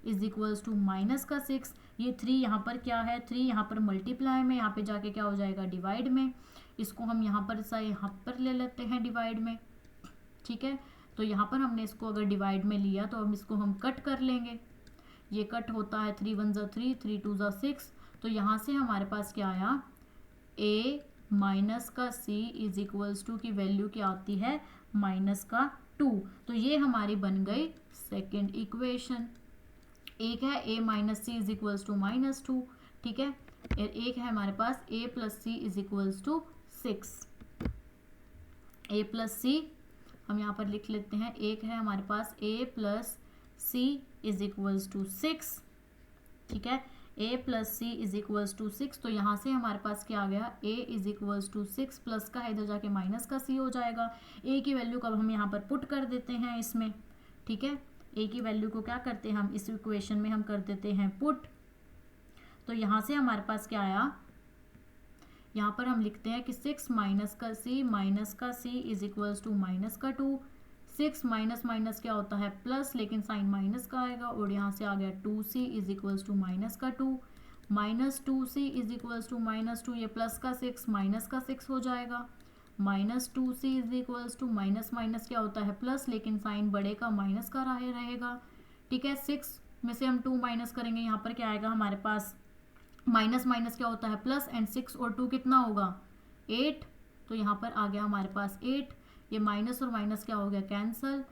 is equals to minus का 6। ये 3 यहाँ पर क्या है 3 यहाँ पर मल्टीप्लाई में, यहाँ पे जाके क्या हो जाएगा डिवाइड में। इसको हम यहाँ पर ले लेते हैं डिवाइड में। ठीक है, तो यहाँ पर हमने इसको अगर डिवाइड में लिया तो हम इसको हम कट कर लेंगे। ये कट होता है 3 1 ज़ा 3 3 2 ज़ा 6। तो यहाँ से हमारे पास क्या आया a माइनस का c इज इक्वल्स टू की वैल्यू क्या आती है माइनस का 2। तो ये हमारी बन गई सेकेंड इक्वेशन। एक है a minus C is equals to minus 2। ठीक है, और एक है हमारे पास a plus C is equals to 6। a plus C हम यहाँ पर लिख लेते हैं। एक है हमारे पास a plus C is equals to 6। ठीक है, a plus C is equals to 6। तो यहाँ से हमारे पास क्या आ गया a is equals to 6 plus का इधर जाके माइनस का c हो जाएगा। a की वैल्यू को अब हम यहाँ पर पुट कर देते हैं इसमें। ठीक है, a की वैल्यू को क्या करते हैं हम इस इक्वेशन में हम कर देते हैं पुट। तो यहाँ से हमारे पास क्या आया, यहाँ पर हम लिखते हैं कि 6 माइनस का c is equals to minus का 2। 6 माइनस माइनस क्या होता है प्लस, लेकिन साइन माइनस का आएगा और यहाँ से आ गया 2c is equals to minus का 2 minus 2c is equals to minus 2। ये प्लस का 6 माइनस का 6 हो जाएगा। Minus 2c is equals to minus minus क्या होता है प्लस, लेकिन साइन बड़े का माइनस का रहेगा। ठीक है, 6 में से हम 2 माइनस करेंगे, यहाँ पर क्या आएगा हमारे पास माइनस माइनस क्या होता है प्लस एंड 6 और 2 कितना होगा 8। तो यहाँ पर आ गया हमारे पास 8। ये माइनस और माइनस क्या हो गया कैंसल,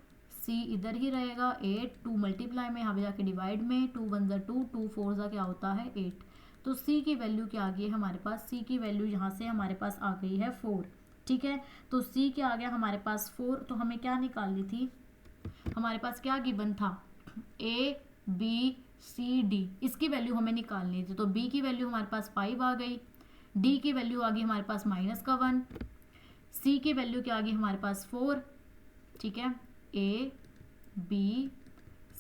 c इधर ही रहेगा 8 2 मल्टीप्लाई में यहाँ पे जाके डिवाइड में 2 1 ज़ा 2 2 4 ज़ा क्या होता है 8। तो c की वैल्यू क्या आ गई है हमारे पास, c की वैल्यू यहाँ से हमारे पास आ गई है 4। ठीक है, तो c क्या आ गया हमारे पास 4। तो हमें क्या निकालनी थी, हमारे पास क्या गिवन था a b c d, इसकी वैल्यू हमें निकालनी थी। तो b की वैल्यू हमारे पास 5 आ गई, d की वैल्यू आ गई हमारे पास माइनस का 1, c की वैल्यू क्या आ गई हमारे पास 4। ठीक है, a b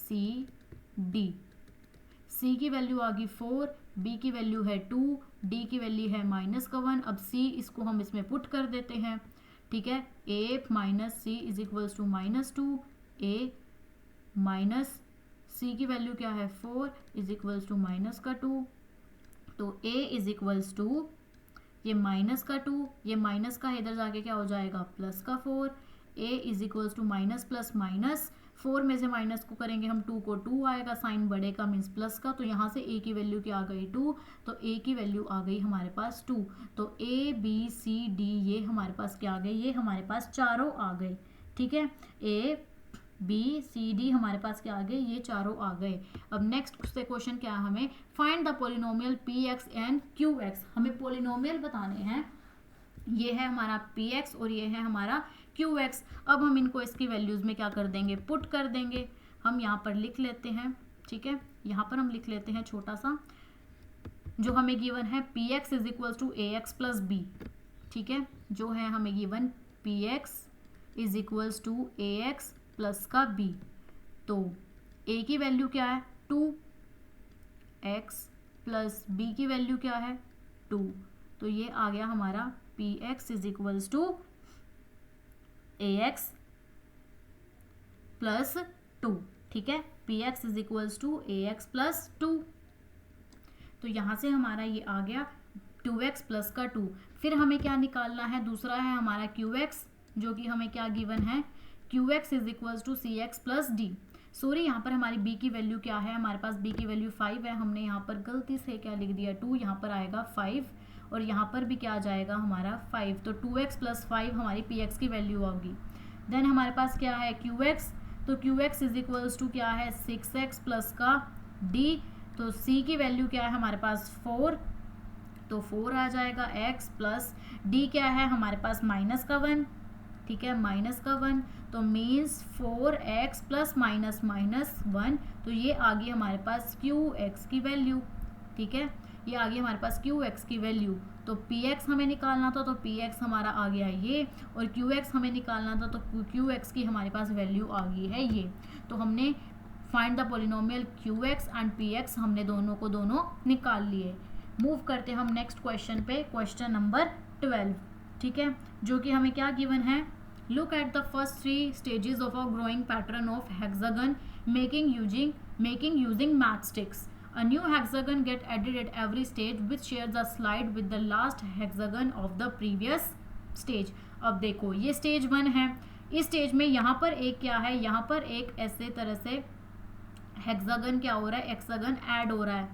c d, c की वैल्यू आ गई 4, b की वैल्यू है 2, d की वैल्यू है माइनस का 1। अब c इसको हम इसमें पुट कर देते हैं। ठीक है, a minus C is equals to minus 2, a minus c की वैल्यू क्या है 4 इज इक्वल्स टू माइनस का 2। तो a इज इक्वल्स टू ये माइनस का 2, ये माइनस का इधर जाके क्या हो जाएगा प्लस का 4। a is equals to minus plus minus, 4 में से माइनस को करेंगे हम 2 को 2 आएगा, साइन बड़े का मीन्स प्लस का। तो यहाँ से a की वैल्यू क्या आ गई 2, तो a की वैल्यू आ गई हमारे पास 2। तो a b c d ये हमारे पास क्या आ गए, ये हमारे पास चारों आ गए। ठीक है, a b c d हमारे पास क्या आ गए, ये चारों आ गए। अब नेक्स्ट से क्वेश्चन क्या है, हमें find the polynomial px and qx। हमें पोलिनोमियल बताने हैं, ये है हमारा px और ये है हमारा qx। अब हम इनको इसकी वैल्यूज में क्या कर देंगे पुट कर देंगे। हम यहाँ पर लिख लेते हैं। ठीक है, यहाँ पर हम लिख लेते हैं छोटा सा जो हमें गिवन है P x is equal to A x plus B, ठीक है, जो है हमें given P x is equals to A x plus का बी। तो ए की वैल्यू क्या है 2x प्लस बी की वैल्यू क्या है 2, तो ये आ गया हमारा P x is equals to A x plus 2, ठीक है, P x is equals to A x plus 2। तो यहाँ से हमारा ये आ गया 2x प्लस का 2। फिर हमें क्या निकालना है, दूसरा है हमारा qx, जो कि हमें क्या गिवन है qx is equals to C x plus D. Sorry, यहाँ पर हमारी b की वैल्यू क्या है, हमारे पास b की वैल्यू 5 है, हमने यहाँ पर गलती से क्या लिख दिया 2, यहाँ पर आएगा 5 और यहाँ पर भी क्या आ जाएगा हमारा 5, तो 2x प्लस 5 हमारी px की वैल्यू होगी। देन हमारे पास क्या है qx, तो qx इज इक्वल्स टू क्या है 6x प्लस का d, तो c की वैल्यू क्या है हमारे पास 4, तो 4 आ जाएगा x प्लस d क्या है हमारे पास माइनस का 1, ठीक है, माइनस का 1, तो means 4x plus minus minus 1, तो ये आ गई हमारे पास qx की वैल्यू, ठीक है, ये आ गई हमारे पास qx की वैल्यू। तो px हमें निकालना था, तो px हमारा आ गया ये, और qx हमें निकालना था, तो qx की हमारे पास वैल्यू आ गई है ये। तो हमने find the polynomial qx and px हमने दोनों को दोनों निकाल लिए। मूव करते हम नेक्स्ट क्वेश्चन पे, क्वेश्चन नंबर 12, ठीक है, जो कि हमें क्या गिवन है, look at the first 3 stages of a growing pattern of hexagon making using matchsticks. A new hexagon get added at every stage which shares a slide with the last hexagon of the previous stage। अब देखो ये stage 1 है, इस stage में यहाँ पर एक क्या है, यहाँ पर एक ऐसे तरह से हेक्सागन क्या हो रहा है, एक्सागन ऐड हो रहा है,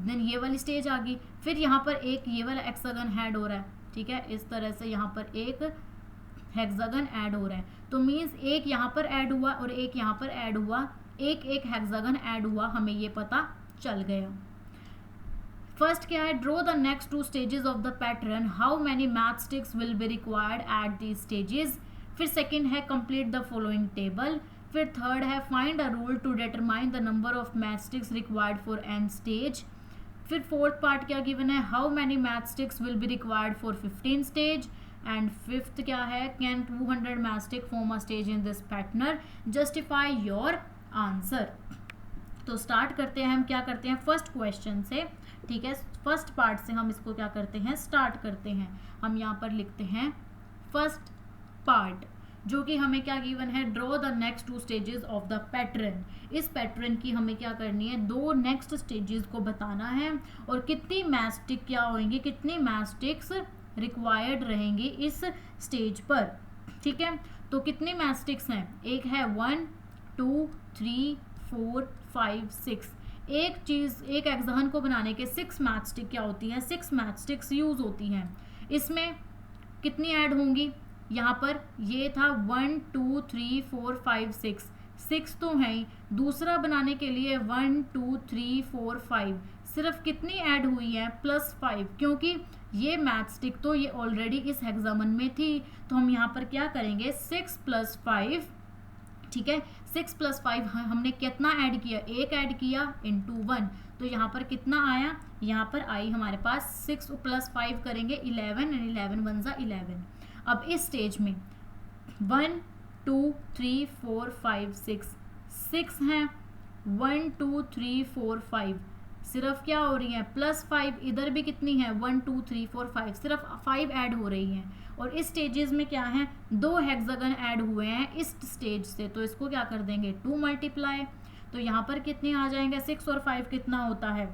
देन ये वाली स्टेज आ गई, फिर यहाँ पर एक ये वाला एक्सागन ऐड हो रहा है, ठीक है, इस तरह से यहाँ पर एक हेक्सागन ऐड हो रहा है, तो मीन्स एक यहाँ पर ऐड हुआ और एक यहाँ पर ऐड हुआ, एक एक हेक्सागन ऐड हुआ, हमें ये पता चल गया। फर्स्ट क्या है, draw the next 2 stages of the pattern, how many matchsticks will be required at these stages. फिर सेकेंड है कंप्लीट द फॉलोइंग टेबल। फिर थर्ड है find a rule to determine the number of matchsticks required for N stage. फिर fourth part क्या given है, how many matchsticks will be required for 15 stage. And fifth क्या है, can 200 matchstick form a stage in this pattern, justify your answer. तो start करते हैं, हम क्या करते हैं फर्स्ट क्वेश्चन से, ठीक है, फर्स्ट पार्ट से हम इसको क्या करते हैं स्टार्ट करते हैं। हम यहाँ पर लिखते हैं फर्स्ट पार्ट, जो कि हमें क्या गिवन है, draw the next 2 stages of the pattern. इस पैटर्न की हमें क्या करनी है, 2 नेक्स्ट स्टेजेस को बताना है और कितनी मैचस्टिक क्या होंगी, कितनी मैचस्टिक्स रिक्वायर्ड रहेंगी इस स्टेज पर, ठीक है। तो कितनी मैचस्टिक्स हैं, एक है 1 2 3 4 5 6, एक चीज़ एक हेक्सागन को बनाने के 6 मैचस्टिक क्या होती हैं, 6 मैचस्टिक्स यूज़ होती हैं। इसमें कितनी ऐड होंगी, यहाँ पर ये था 1 2 3 4 5 6 तो है ही, दूसरा बनाने के लिए 1 2 3 4 5, सिर्फ कितनी ऐड हुई है +5, क्योंकि ये मैचस्टिक तो ये ऑलरेडी इस हेक्सागन में थी, तो हम यहाँ पर क्या करेंगे 6 + 5, ठीक है, 6 + 5 हमने कितना ऐड किया, एक ऐड किया × 1, तो यहाँ पर कितना आया, यहाँ पर आई हमारे पास 6 + 5 करेंगे 11 एंड 11 × 1 = 11। अब इस स्टेज में 1 2 3 4 5 6 हैं, 1 2 3 4 5 सिर्फ क्या हो रही है +5, इधर भी कितनी है 1 2 3 4 5, सिर्फ 5 ऐड हो रही हैं। और इस स्टेजेस में क्या है, 2 हेक्सागन ऐड हुए हैं इस स्टेज से, तो इसको क्या कर देंगे 2 मल्टीप्लाई, तो यहाँ पर कितने आ जाएंगे 6 और 5 कितना होता है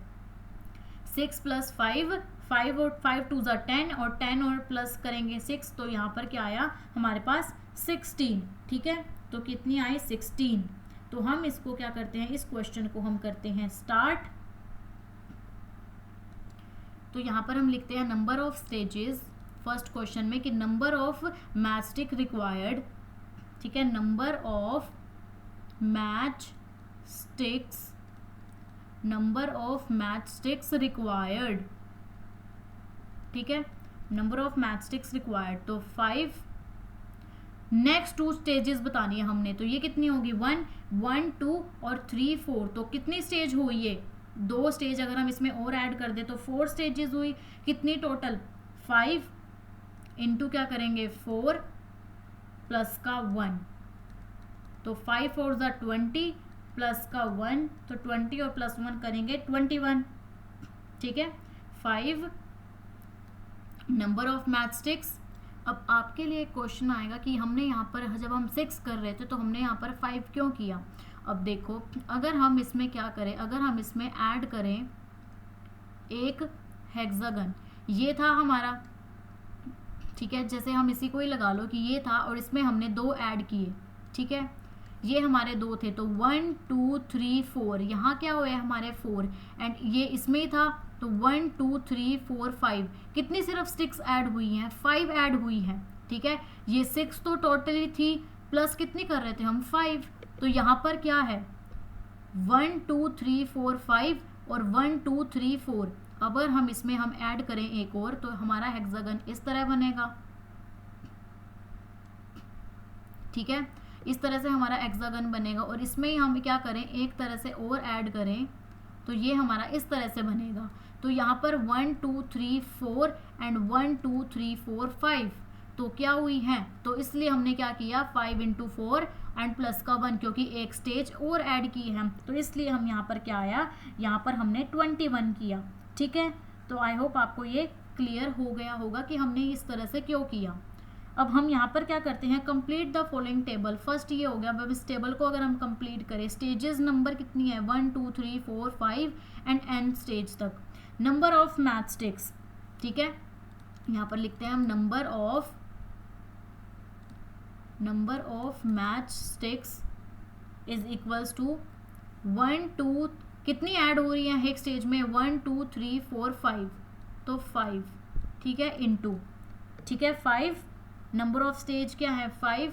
6 + 5, 5 और 5 2 = 10 और 10 और प्लस करेंगे 6, तो यहाँ पर क्या आया हमारे पास 16, ठीक है, तो कितनी आई 16। तो हम इसको क्या करते हैं, इस क्वेश्चन को हम करते हैं स्टार्ट। तो यहाँ पर हम लिखते हैं number of stages first question में कि नंबर ऑफ मैचस्टिक रिक्वायर्ड, ठीक है, नंबर ऑफ मैचस्टिक्स रिक्वायर्ड, ठीक है, नंबर ऑफ मैचस्टिक्स रिक्वायर्ड, तो 5। नेक्स्ट 2 स्टेजेस बतानी है हमने, तो ये कितनी होगी 1 1 2 और 3 4, तो कितनी स्टेज हुई है 2 स्टेज अगर हम इसमें और ऐड कर दे तो 4 स्टेजेस हुई। कितनी टोटल? 5 इंटू क्या करेंगे 4 प्लस का 1, तो 5 4 ज़ा 20 प्लस का 1, तो 20 और प्लस 1 करेंगे 21। ठीक है, 5 नंबर ऑफ मैच स्टिक्स। अब आपके लिए क्वेश्चन आएगा कि हमने यहाँ पर जब हम 6 कर रहे थे तो हमने यहाँ पर 5 क्यों किया? अब देखो, अगर हम इसमें क्या करें, अगर हम इसमें ऐड करें एक हेक्सागन, ये था हमारा, ठीक है, जैसे हम इसी को ही लगा लो कि ये था और इसमें हमने 2 ऐड किए, ठीक है, ये हमारे 2 थे, तो 1 2 3 4, यहाँ क्या हुआ है हमारे 4, एंड ये इसमें ही था, तो 1 2 3 4 5, कितनी सिर्फ स्टिक्स ऐड हुई हैं? 5 ऐड हुई हैं। ठीक है, ये 6 तो टोटली थी, प्लस कितनी कर रहे थे हम? 5, तो यहाँ पर क्या है 1 2 3 4 5 और 1 2 3 4। अगर हम इसमें हम ऐड करें एक और तो हमारा हेक्सागन इस तरह बनेगा। ठीक है, इस तरह से हमारा हेक्सागन बनेगा, और इसमें ही हम क्या करें एक तरह से और ऐड करें तो ये हमारा इस तरह से बनेगा। तो यहाँ पर 1 2 3 4 एंड 1 2 3 4 5 तो क्या हुई हैं? तो इसलिए हमने क्या किया 5 इंटू 4 एंड प्लस का 1, क्योंकि एक स्टेज और ऐड की है, तो इसलिए हम यहाँ पर क्या आया, यहाँ पर हमने 21 किया। ठीक है, तो आई होप आपको ये क्लियर हो गया होगा कि हमने इस तरह से क्यों किया। अब हम यहाँ पर क्या करते हैं, complete the following table. First ये हो गया, अब इस टेबल को अगर हम कंप्लीट करें, स्टेजेस नंबर कितनी है 1 2 3 4 5 एंड एन स्टेज तक। नंबर ऑफ मैच स्टिक्स, ठीक है, यहाँ पर लिखते हैं हम number of match sticks is equals to 1 2, कितनी ऐड हो रही है एक स्टेज में 1 2 3 4 5, तो 5, ठीक है, इनटू, ठीक है, 5 नंबर ऑफ स्टेज क्या है 5।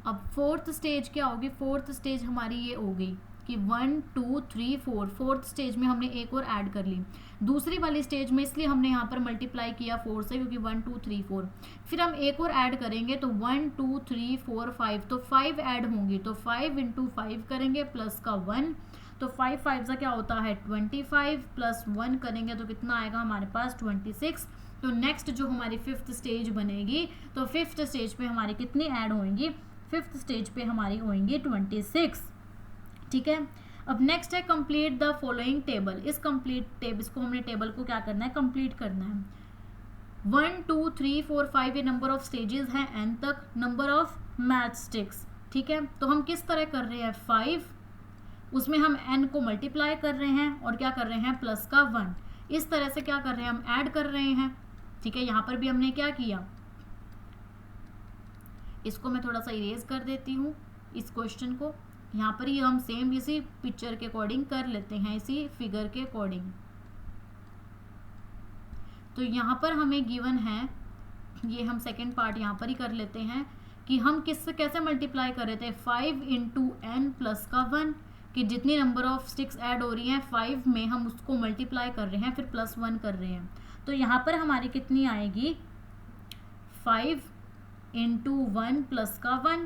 अब फोर्थ स्टेज क्या होगी, फोर्थ स्टेज हमारी ये हो गई कि 1 2 3 4, फोर्थ स्टेज में हमने एक और ऐड कर ली दूसरी वाली स्टेज में, इसलिए हमने यहाँ पर मल्टीप्लाई किया 4 से, क्योंकि 1 2 3 4। फिर हम एक और ऐड करेंगे तो 1 2 3 4 5, तो 5 ऐड होंगी, तो 5 इंटू 5 करेंगे प्लस का 1, तो 5 5 का क्या होता है 25, प्लस 1 करेंगे तो कितना आएगा हमारे पास 26। तो नेक्स्ट जो हमारी फिफ्थ स्टेज बनेगी, तो फिफ्थ स्टेज पे हमारी कितनी ऐड होंगी, फिफ्थ स्टेज पे हमारी होंगी 26। ठीक है, अब नेक्स्ट है कंप्लीट द फॉलोइंग टेबल। इस कंप्लीट टेबल, इसको हमने टेबल को क्या करना है, कंप्लीट करना है। 1 2 3 4 5 ये नंबर ऑफ स्टेजेस हैं एन तक। नंबर ऑफ मैच स्टिक्स, ठीक है, तो हम किस तरह कर रहे हैं 5, उसमें हम n को मल्टीप्लाई कर रहे हैं और क्या कर रहे हैं प्लस का 1, इस तरह से क्या कर रहे हैं हम ऐड कर रहे हैं। ठीक है, यहाँ पर भी हमने क्या किया, इसको मैं थोड़ा सा इरेज कर देती हूँ इस क्वेश्चन को, यहाँ पर ही हम सेम इसी पिक्चर के अकॉर्डिंग कर लेते हैं, इसी फिगर के अकॉर्डिंग। तो यहाँ पर हमें गिवन है, ये हम सेकेंड पार्ट यहाँ पर ही कर लेते हैं कि हम कैसे मल्टीप्लाई कर रहे थे 5 इंटू एन प्लस का 1, कि जितनी नंबर ऑफ स्टिक्स ऐड हो रही हैं 5 में हम उसको मल्टीप्लाई कर रहे हैं, फिर प्लस 1 कर रहे हैं। तो यहाँ पर हमारी कितनी आएगी 5 इंटू 1 प्लस का 1,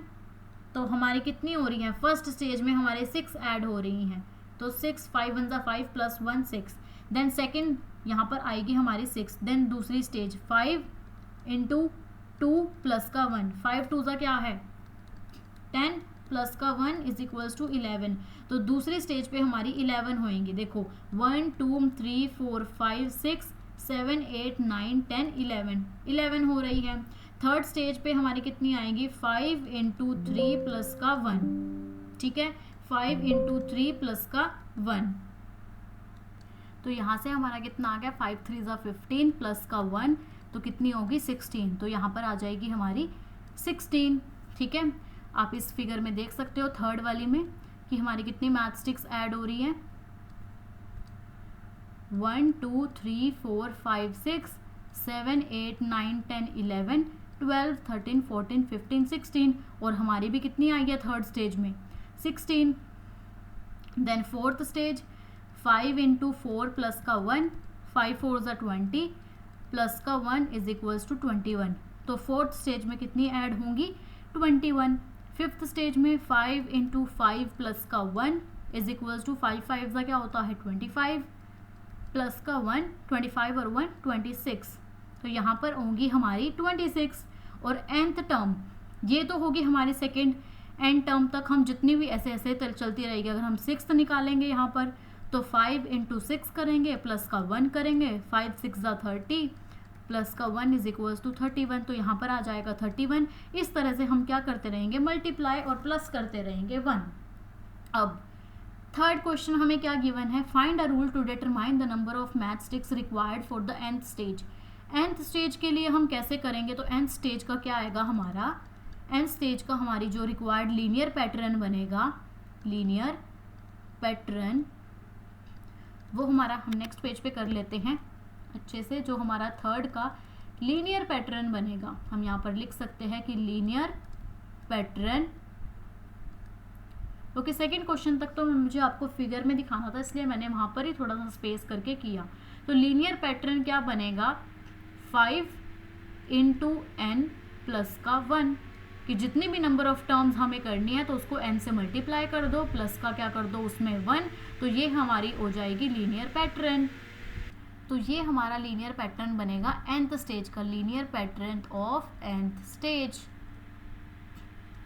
तो हमारी कितनी हो रही है, फर्स्ट स्टेज में हमारे 6 ऐड हो रही हैं, तो 6 5 1 5 प्लस 1 6। देन सेकेंड यहाँ पर आएगी हमारी 6। देन दूसरी स्टेज 5 इंटू 2 प्लस का 1, 5 2 क्या है 10 प्लस का 1 इज इक्वल्स टू 11। तो दूसरी स्टेज पे हमारी 11 होएंगी। देखो 1 2 3 4 5 6 7 8 9 10 11 हो रही है। थर्ड स्टेज पे हमारी कितनी आएंगी 5 इंटू 3 प्लस का 1, ठीक है, 5 इंटू 3 प्लस का 1। तो यहाँ से हमारा कितना आ गया 5 3 15 प्लस का 1, तो कितनी होगी 16। तो यहाँ पर आ जाएगी हमारी 16। ठीक है, आप इस फिगर में देख सकते हो थर्ड वाली में कि हमारी कितनी मैथ स्टिक्स ऐड हो रही हैं 1 2 3 4 5 6 7 8 9 10 11 12 13 14 15 16, और हमारी भी कितनी आई है थर्ड स्टेज में 16। Then fourth stage 5 into 4 plus का 1, 5 4 20 प्लस का 1 इज इक्वल्स टू 21। तो फोर्थ स्टेज में कितनी ऐड होंगी 21। फिफ्थ स्टेज में 5 इंटू 5 प्लस का 1 इज इक्वल्स टू 5 5 का क्या होता है 25 प्लस का 1 25 और 1 26, तो यहाँ पर होंगी हमारी 26। और nth टर्म ये तो होगी हमारी सेकेंड, एन टर्म तक हम जितनी भी ऐसे ऐसे चलती रहेगी। अगर हम 6th निकालेंगे यहाँ पर तो 5 × 6 करेंगे प्लस का 1 करेंगे, 5 6 30 प्लस का 1 इज इक्वल्स टू 31, तो यहाँ पर आ जाएगा 31। इस तरह से हम क्या करते रहेंगे मल्टीप्लाई और प्लस करते रहेंगे 1। अब थर्ड क्वेश्चन हमें क्या गिवन है, find a rule to determine the number of math sticks required for the nth stage. nth stage के लिए हम कैसे करेंगे, तो nth स्टेज का क्या आएगा हमारा, nth स्टेज का हमारी जो रिक्वायर्ड लीनियर पैटर्न बनेगा, लीनियर पैटर्न वो हमारा हम नेक्स्ट पेज पे कर लेते हैं अच्छे से। जो हमारा थर्ड का लीनियर पैटर्न बनेगा हम यहाँ पर लिख सकते हैं कि linear pattern. Okay, second question तक तो मुझे आपको फिगर में दिखाना था, इसलिए मैंने वहाँ पर ही थोड़ा सा स्पेस करके किया। तो लीनियर पैटर्न क्या बनेगा 5 × n प्लस का 1, कि जितनी भी नंबर ऑफ टर्म्स हमें करनी है तो उसको n से मल्टीप्लाई कर दो, प्लस का क्या कर दो उसमें 1, तो ये हमारी हो जाएगी लीनियर पैटर्न। तो ये हमारा लीनियर पैटर्न बनेगा nth स्टेज का, linear pattern of nth stage.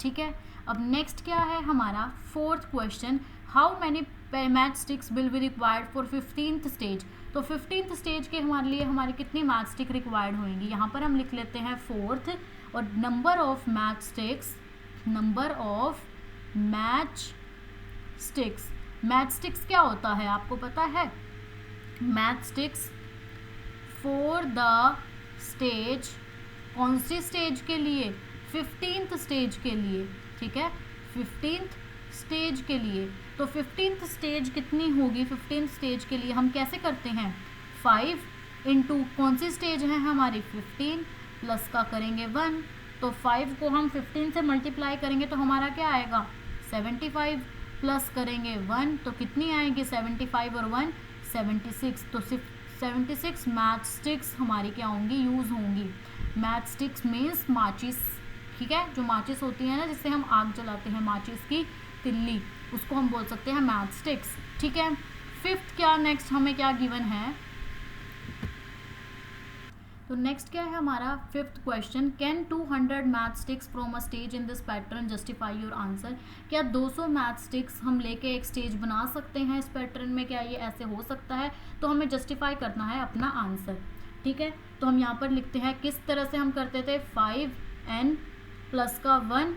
ठीक है, अब नेक्स्ट क्या है हमारा fourth question, how many math sticks will be required for 15th stage. तो 15th स्टेज के हमारे लिए हमारी कितनी मैथ स्टिक रिक्वायर्ड होंगी, यहाँ पर हम लिख लेते हैं 4th, और number of math sticks, number of math sticks. Math sticks क्या होता है आपको पता है, math sticks for the stage, कौन सी स्टेज के लिए 15th स्टेज के लिए, ठीक है 15th स्टेज के लिए। तो 15th स्टेज कितनी होगी, 15th स्टेज के लिए हम कैसे करते हैं 5 × कौन सी स्टेज है हमारी 15 प्लस का करेंगे 1, तो 5 को हम 15 से मल्टीप्लाई करेंगे तो हमारा क्या आएगा 75, प्लस करेंगे 1 तो कितनी आएगी 75 और 1 76, तो 76 मैथ स्टिक्स हमारी क्या होंगी यूज़ होंगी। मैथ स्टिक्स मीन्स माचिस, ठीक है, जो माचिस होती है ना जिससे हम आग जलाते हैं, माचिस की तिल्ली, उसको हम बोल सकते हैं मैथ स्टिक्स। ठीक है, फिफ्थ क्या नेक्स्ट हमें क्या गिवन है, तो नेक्स्ट क्या है हमारा fifth question, can 200 math sticks from a stage in this pattern justify your answer. क्या 200 मैथ स्टिक्स हम लेके एक स्टेज बना सकते हैं इस पैटर्न में, क्या ये ऐसे हो सकता है, तो हमें जस्टिफाई करना है अपना आंसर। ठीक है, तो हम यहाँ पर लिखते हैं किस तरह से हम करते थे, 5n प्लस का 1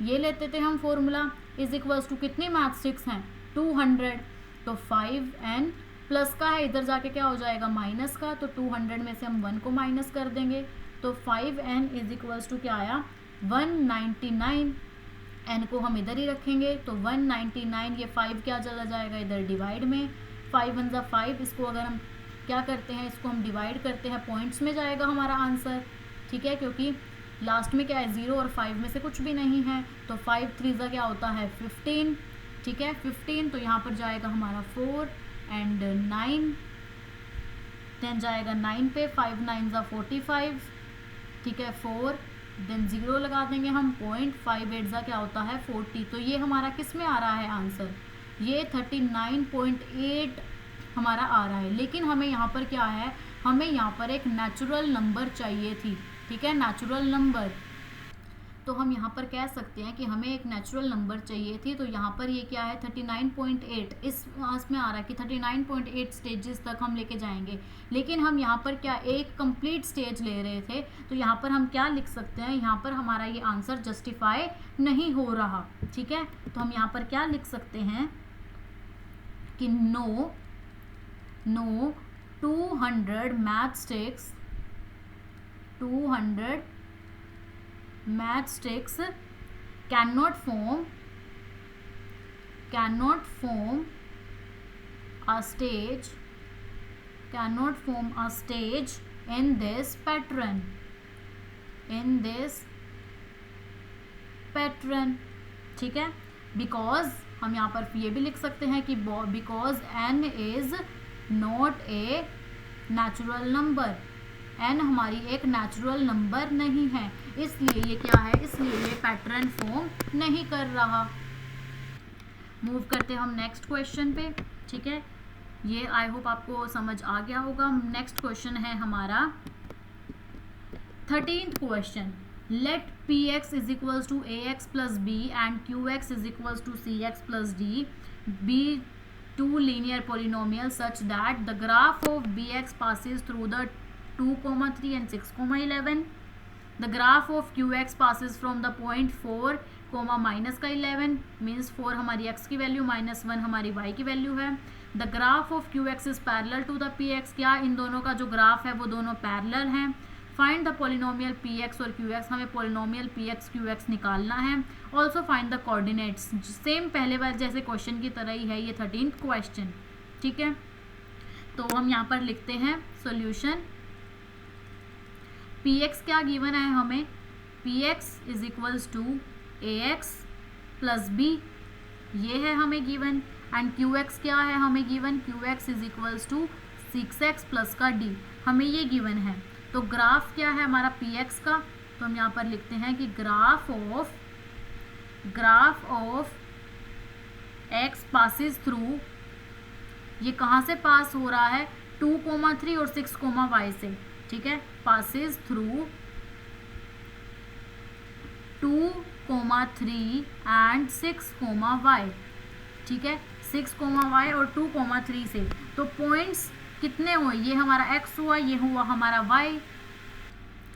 ये लेते थे हम फॉर्मूला, इज इक्वल्स टू कितनी मैथ स्टिक्स हैं 200, तो 5n प्लस का है, इधर जाके क्या हो जाएगा माइनस का, तो 200 में से हम 1 को माइनस कर देंगे, तो 5n इज इक्वल्स टू क्या आया 199, n को हम इधर ही रखेंगे, तो 199 ये 5 क्या चला जाएगा इधर डिवाइड में, 5 1 × 5, इसको अगर हम क्या करते हैं इसको हम डिवाइड करते हैं पॉइंट्स में जाएगा हमारा आंसर। ठीक है, क्योंकि लास्ट में क्या है 0 और 5 में से कुछ भी नहीं है, तो 5 3 क्या होता है 15। ठीक है 15, तो यहाँ पर जाएगा हमारा 4 एंड 9, देन जाएगा 9 पे, 5 9 × 45, ठीक है 4, देन 0 लगा देंगे हम पॉइंट, 5 8 क्या होता है 40, तो ये हमारा किस में आ रहा है आंसर, ये 39.8 हमारा आ रहा है। लेकिन हमें यहाँ पर क्या है, हमें यहाँ पर एक नेचुरल नंबर चाहिए थी। ठीक है, नेचुरल नंबर, तो हम यहाँ पर कह सकते हैं कि हमें एक नेचुरल नंबर चाहिए थी, तो यहाँ पर ये क्या है 39.8, इस में आ रहा है कि 39.8 स्टेजेस तक हम लेके जाएंगे, लेकिन हम यहाँ पर क्या एक कंप्लीट स्टेज ले रहे थे, तो यहाँ पर हम क्या लिख सकते हैं, यहाँ पर हमारा ये आंसर जस्टिफाई नहीं हो रहा। ठीक है, तो हम यहाँ पर क्या लिख सकते हैं कि no 200 math sticks, 200 math sticks cannot form a stage, in this pattern, ठीक है, बिकॉज हम यहाँ पर ये भी लिख सकते हैं कि because n is not a natural number, n हमारी एक नेचुरल नंबर नहीं है, इसलिए ये क्या है, इसलिए ये पैटर्न फॉर्म नहीं कर रहा। मूव करते हम नेक्स्ट क्वेश्चन पे, ठीक है। ये आई होप आपको समझ आ गया होगा। नेक्स्ट क्वेश्चन है हमारा 13th question. Let P x is equals to A x plus B and Q x is equals to C x plus D be two linear polynomials such that the graph of bx passes through the 2,3 and 6,11. The graph of qx passes from the point 4, minus का 11 means 4 हमारी x की value minus 1 हमारी y की value है। The graph of qx is parallel to the px, क्या इन दोनों का जो ग्राफ है वो दोनों पैरेलल हैं। फाइंड द पोलिनोमियल px और qx, हमें पोलिनोमियल px qx निकालना है। Also find the coordinates, same पहले बार जैसे क्वेश्चन की तरह ही है ये 13th क्वेश्चन, ठीक है। तो हम यहाँ पर लिखते हैं सॉल्यूशन। px क्या गिवन है हमें, px is equals to ax plus b, ये है हमें गिवन। एंड qx क्या है हमें given, qx is equals to 6x plus का d, हमें ये गिवन है। तो ग्राफ क्या है हमारा px का, तो हम यहाँ पर लिखते हैं कि graph of x passes through, ये कहाँ से पास हो रहा है, 2,3 और 6,y से, ठीक है। पासिस थ्रू 2,3 एंड 6,y, ठीक है, 6,y और 2,3 से। तो पॉइंट्स कितने हुए, ये हमारा x हुआ, ये हुआ हमारा y।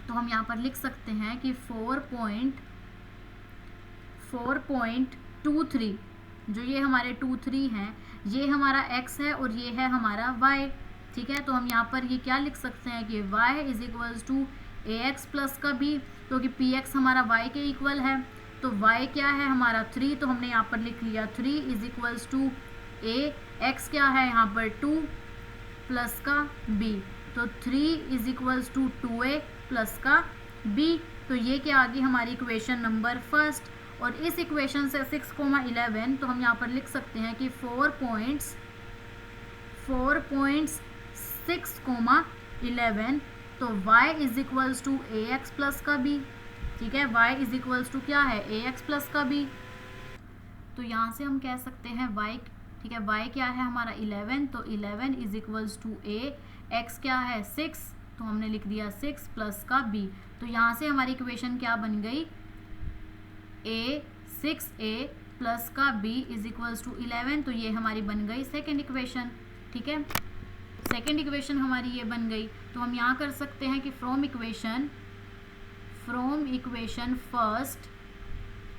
तो हम यहाँ पर लिख सकते हैं कि 4.23, जो ये हमारे 2,3 हैं, ये हमारा x है और ये है हमारा y, ठीक है। तो हम यहाँ पर ये क्या लिख सकते हैं कि y is equals to ax plus का b, क्योंकि px हमारा y के इक्वल है। तो y क्या है हमारा 3, तो हमने यहाँ पर लिख लिया 3 is equals to a, x क्या है यहाँ पर 2 प्लस का b, तो 3 is equals to 2a plus का b। तो ये क्या आ गई हमारी इक्वेशन नंबर फर्स्ट। और इस इक्वेशन से 6,11, तो हम यहाँ पर लिख सकते हैं कि 4.6,11, तो y is equals to ax plus का b, ठीक है। y इज इक्वल्स टू क्या है, ax प्लस का b। तो यहाँ से हम कह सकते हैं y, ठीक है, y क्या है हमारा 11, तो 11 is equals to a, x क्या है 6, तो हमने लिख दिया 6 प्लस का b। तो यहाँ से हमारी इक्वेशन क्या बन गई, a 6a प्लस का b इज इक्वल्स टू 11, तो ये हमारी बन गई सेकेंड इक्वेशन, ठीक है। सेकेंड इक्वेशन हमारी ये बन गई। तो हम यहाँ कर सकते हैं कि फ्रॉम इक्वेशन फर्स्ट,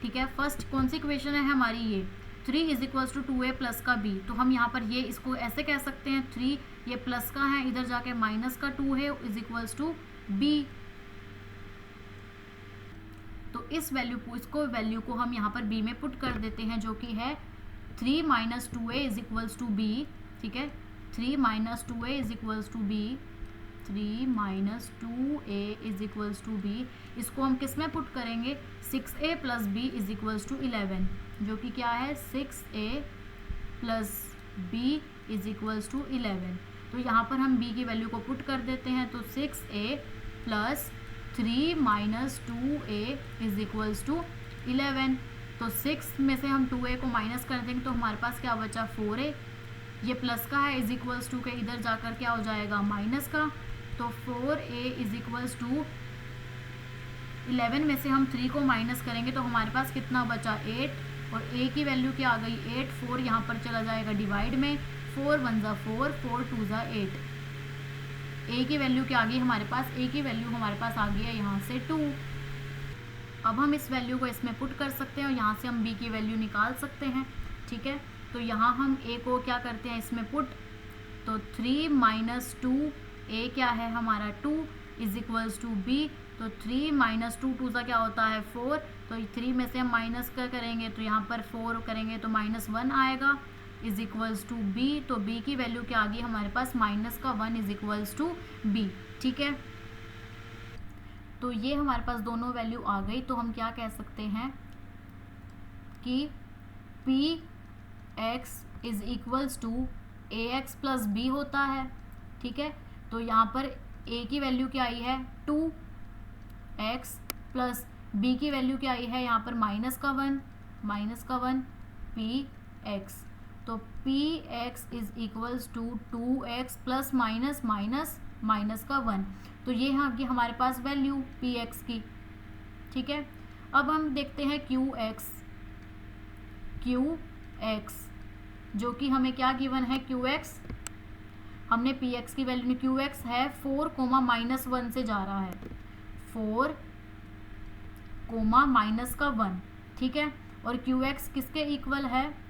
ठीक है, फर्स्ट कौन सी इक्वेशन है हमारी, ये 3 is equals to 2a plus का b। तो हम यहाँ पर ये इसको ऐसे कह सकते हैं, 3 ये प्लस का है, इधर जाके माइनस का 2 है, इज इक्वल्स टू b। तो इस वैल्यू को हम यहाँ पर b में पुट कर देते हैं, जो कि है 3 minus 2a is equals to b, ठीक है। 3 minus 2a is equals to b, 3 minus 2a is equals to b। इसको हम किस में पुट करेंगे, 6a plus b is equals to 11, जो कि क्या है 6a plus b is equals to 11। तो यहाँ पर हम b की वैल्यू को पुट कर देते हैं, तो 6a plus 3 minus 2a is equals to 11। तो 6 में से हम 2a को माइनस कर देंगे, तो हमारे पास क्या बचा 4a, ये प्लस का है, इज इक्वल्स टू के इधर जाकर क्या हो जाएगा माइनस का। तो 4a इज इक्वल्स टू 11 में से हम 3 को माइनस करेंगे, तो हमारे पास कितना बचा 8, और a की वैल्यू क्या आ गई 8, 4 यहाँ पर चला जाएगा डिवाइड में, 4 1 ज़ा 4, 4 2 ज़ा 8। a की वैल्यू क्या आ गई हमारे पास, a की वैल्यू हमारे पास आ गई है यहाँ से 2। अब हम इस वैल्यू को इसमें पुट कर सकते हैं और यहाँ से हम b की वैल्यू निकाल सकते हैं, ठीक है। तो यहाँ हम a को क्या करते हैं इसमें पुट, तो 3 माइनस 2, a क्या है हमारा 2 इज इक्वल्स टू b। तो 3 माइनस 2, 2 सा क्या होता है 4, तो 3 में से हम माइनस करेंगे, तो यहाँ पर 4 करेंगे तो -1 आएगा, इज इक्वल्स टू b। तो b की वैल्यू क्या आ गई हमारे पास -1 इज इक्वल्स टू b, ठीक है। तो ये हमारे पास दोनों वैल्यू आ गई। तो हम क्या कह सकते हैं कि px is equals to ax plus b होता है, ठीक है। तो यहाँ पर a की वैल्यू क्या आई है 2x प्लस b की वैल्यू क्या आई है यहाँ पर -1 p एक्स। तो p x is equals to 2x plus minus minus minus का 1। तो ये हमारे पास वैल्यू पी एक्स की, ठीक है। अब हम देखते हैं क्यू एक्स जो कि हमें क्या गिवन है, क्यू एक्स हमने पी एक्स की वैल्यू, क्यू एक्स है 4 कोमा माइनस 1 से जा रहा है, 4 कोमा माइनस का 1, ठीक है। और क्यू एक्स किसके इक्वल है,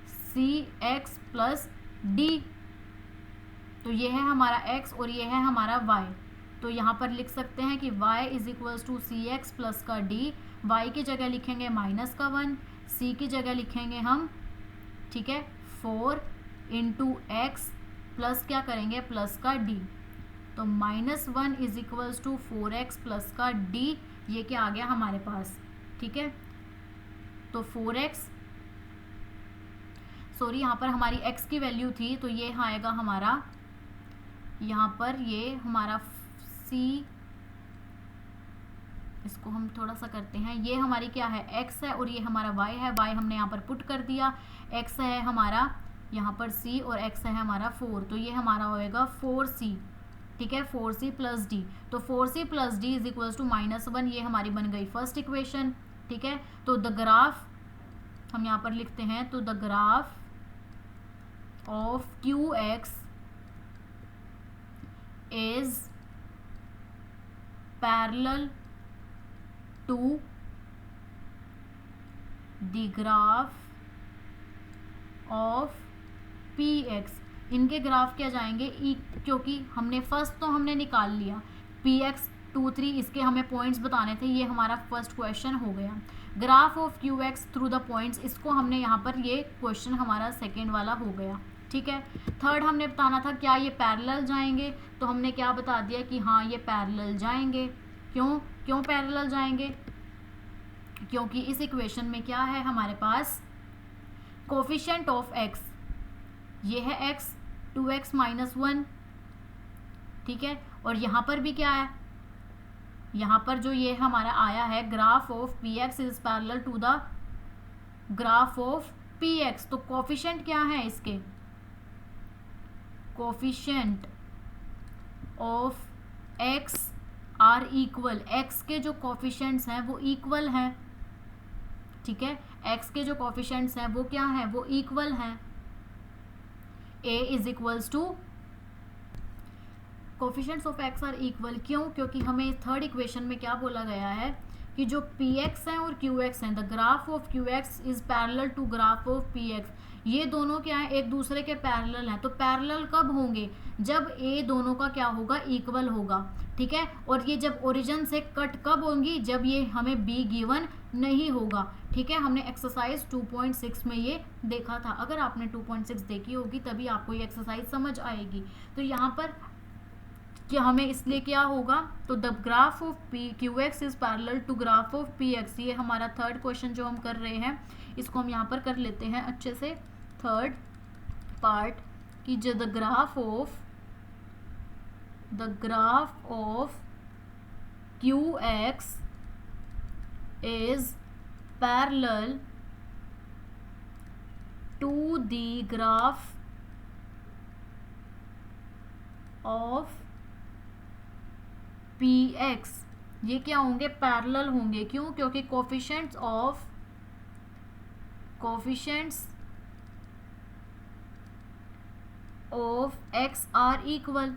सी एक्स प्लस डी। तो ये है हमारा x और ये है हमारा y। तो यहाँ पर लिख सकते हैं कि y is equals to C x plus का d। y की जगह लिखेंगे माइनस का 1, c की जगह लिखेंगे हम, ठीक है, 4 इंटू एक्स प्लस क्या करेंगे, प्लस का d। तो -1 is equals to 4x plus का d। ये क्या आ गया हमारे पास, ठीक है। तो 4x, सॉरी यहाँ पर हमारी x की वैल्यू थी, तो ये आएगा हमारा, यहाँ पर ये हमारा c, इसको हम थोड़ा सा करते हैं, ये हमारी क्या है, x है और ये हमारा y है। y हमने यहाँ पर पुट कर दिया, x है हमारा यहाँ पर c और x है हमारा 4। तो ये हमारा होएगा 4c, ठीक है, 4c प्लस d। तो 4c plus d is equals to -1, ये हमारी बन गई फर्स्ट इक्वेशन, ठीक है। तो द ग्राफ हम यहाँ पर लिखते हैं, तो the graph of q x is parallel to the graph of px। इनके ग्राफ क्या जाएंगे, क्योंकि हमने फर्स्ट तो हमने निकाल लिया px 2 3, इसके हमें पॉइंट्स बताने थे, ये हमारा फर्स्ट क्वेश्चन हो गया। Graph of q x through the points, इसको हमने यहाँ पर, ये क्वेश्चन हमारा सेकेंड वाला हो गया, ठीक है। थर्ड हमने बताना था क्या ये पैरेलल जाएंगे, तो हमने क्या बता दिया कि हाँ ये पैरेलल जाएंगे। क्यों पैरेलल जाएंगे, क्योंकि इस इक्वेशन में क्या है हमारे पास, कोफिशिएंट ऑफ x, ये है x, 2x माइनस 1, ठीक है। और यहाँ पर भी क्या है, यहाँ पर जो ये हमारा आया है graph of P x is parallel to the graph of P x. तो कोफिशिएंट क्या है इसके, coefficient of x are equal, x के जो कोफिशिएंट्स हैं वो इक्वल हैं, ठीक है। x के जो कोफिशिएंट्स हैं वो क्या हैं, वो इक्वल हैं। a is equals to, coefficients of x are equal, क्यों, क्योंकि हमें थर्ड इक्वेशन में क्या बोला गया है कि जो px है और qx है, the graph of qx is parallel to graph of px। ये दोनों क्या है, एक दूसरे के पैरेलल हैं। तो पैरेलल कब होंगे, जब a दोनों का क्या होगा, इक्वल होगा, ठीक है। और ये जब ओरिजिन से कट कब होंगी, जब ये हमें b गिवन नहीं होगा, ठीक है। हमने एक्सरसाइज 2.6 में ये देखा था, अगर आपने 2.6 देखी होगी तभी आपको ये एक्सरसाइज समझ आएगी। तो यहाँ पर क्या हमें इसलिए क्या होगा, तो the graph of q x is parallel to graph of P x. ये हमारा थर्ड क्वेश्चन जो हम कर रहे हैं, इसको हम यहाँ पर कर लेते हैं अच्छे से। थर्ड पार्ट कि जो the graph of q x is parallel to the graph of P x. ये क्या होंगे, पैरेलल होंगे, क्यों, क्योंकि coefficients of x are equal,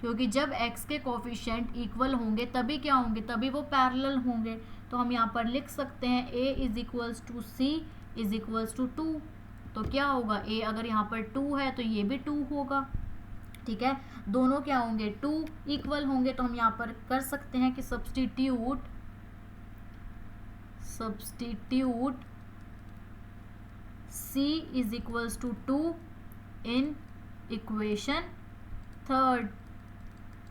क्योंकि जब x के कोफिशिएंट इक्वल होंगे तभी क्या होंगे, तभी वो पैरेलल होंगे। तो हम यहाँ पर लिख सकते हैं a is equals to c is equals to 2। तो क्या होगा, a अगर यहाँ पर 2 है तो ये भी 2 होगा, ठीक है। दोनों क्या होंगे, 2 इक्वल होंगे। तो हम यहाँ पर कर सकते हैं कि substitute c is equals to 2 in equation third.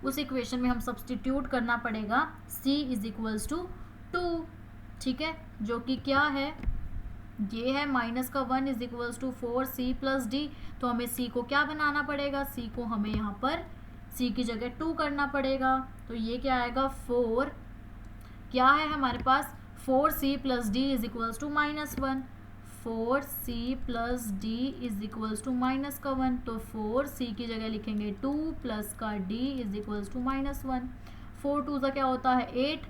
उस इक्वेशन में हम सब्स्टिट्यूट करना पड़ेगा c इज इक्वल्स टू 2, ठीक है, जो कि क्या है, ये है -1 is equals to 4c plus d। तो हमें c को क्या बनाना पड़ेगा, c को हमें यहाँ पर c की जगह 2 करना पड़ेगा। तो ये क्या आएगा, 4 क्या है हमारे पास, 4c plus d is equals to -1, 4c plus D is equals to minus का 1, तो 4c की जगह लिखेंगे 2 प्लस का d is equals to minus 1। 4 2 का क्या होता है 8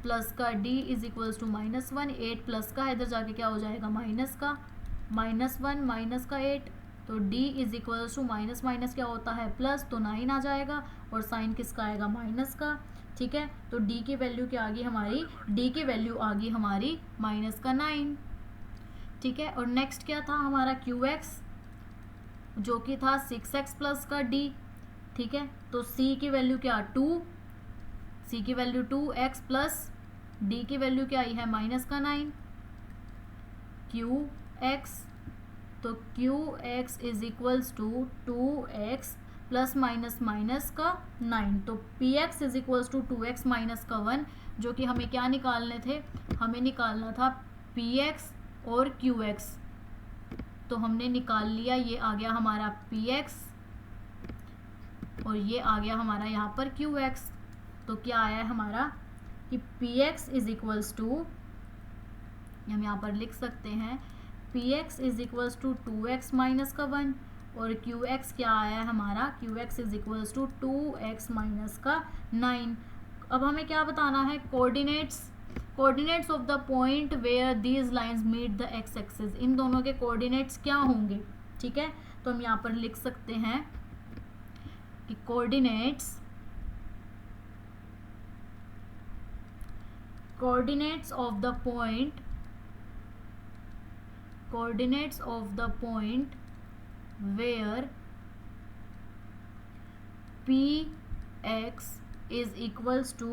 प्लस का d is equals to minus 1। 8 plus का इधर जाके क्या हो जाएगा माइनस का, माइनस 1 माइनस का 8, तो d is equals to minus minus क्या होता है प्लस, तो 9 आ जाएगा और साइन किसका आएगा माइनस का। ठीक है, तो d की वैल्यू क्या आ गई हमारी, d की वैल्यू आ गई हमारी माइनस का 9। ठीक है, और नेक्स्ट क्या था हमारा qx जो कि था 6x प्लस का d। ठीक है, तो c की वैल्यू क्या 2, c की वैल्यू 2x प्लस d की वैल्यू क्या आई है माइनस का 9 qx, तो qx is equals to 2x plus minus minus का 9, तो px is equals to 2x minus का 1, जो कि हमें क्या निकालने थे, हमें निकालना था px और qx, तो हमने निकाल लिया। ये आ गया हमारा px और ये आ गया हमारा यहाँ पर qx, तो क्या आया है हमारा कि px इज इक्वल्स टू, हम यहाँ पर लिख सकते हैं px is equals to 2x minus का 1 और qx क्या आया है हमारा, qx is equals to 2x minus का 9। अब हमें क्या बताना है, coordinates of the point where these lines meet the X axis, इन दोनों के कोऑर्डिनेट्स क्या होंगे। ठीक है, तो हम यहाँ पर लिख सकते हैं कि coordinates of the point where px is equals to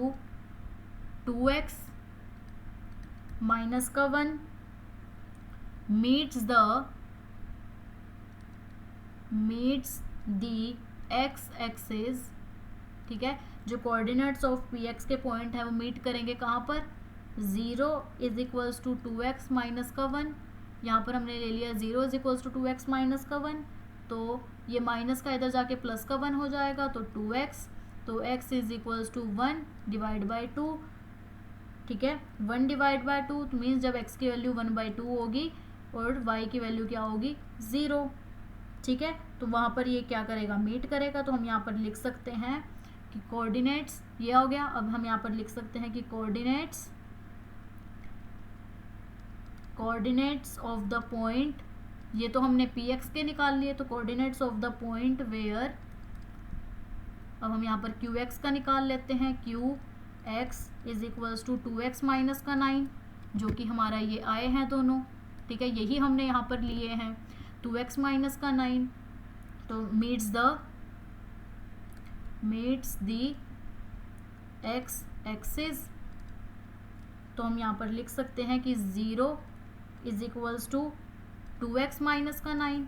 2x minus का 1 meets the x axis। ठीक है, जो कोऑर्डिनेट्स ऑफ px के पॉइंट है वो मीट करेंगे कहाँ पर, 0 is equals to 2x minus का 1, यहाँ पर हमने ले लिया 0 is equals to 2x minus का 1, तो ये माइनस का इधर जाके प्लस का 1 हो जाएगा, तो 2x, तो x is equals to 1 divide by 2। ठीक है, 1 डिवाइड बाई 2 मीन्स जब x की वैल्यू 1/2 होगी और y की वैल्यू क्या होगी 0। ठीक है, तो वहाँ पर ये क्या करेगा मीट करेगा, तो हम यहाँ पर लिख सकते हैं कि कोऑर्डिनेट्स ये हो गया। अब हम यहाँ पर लिख सकते हैं कि कोऑर्डिनेट्स ऑफ द पॉइंट, ये तो हमने px के निकाल लिए, तो coordinates of the point where, अब हम यहाँ पर qx का निकाल लेते हैं, qx is equals to 2x minus का 9, जो कि हमारा ये आए हैं दोनों। ठीक है, यही हमने यहाँ पर लिए हैं 2x माइनस का 9, तो मीट्स द x एक्सिस, तो हम यहाँ पर लिख सकते हैं कि 0 is equals to 2x minus का 9।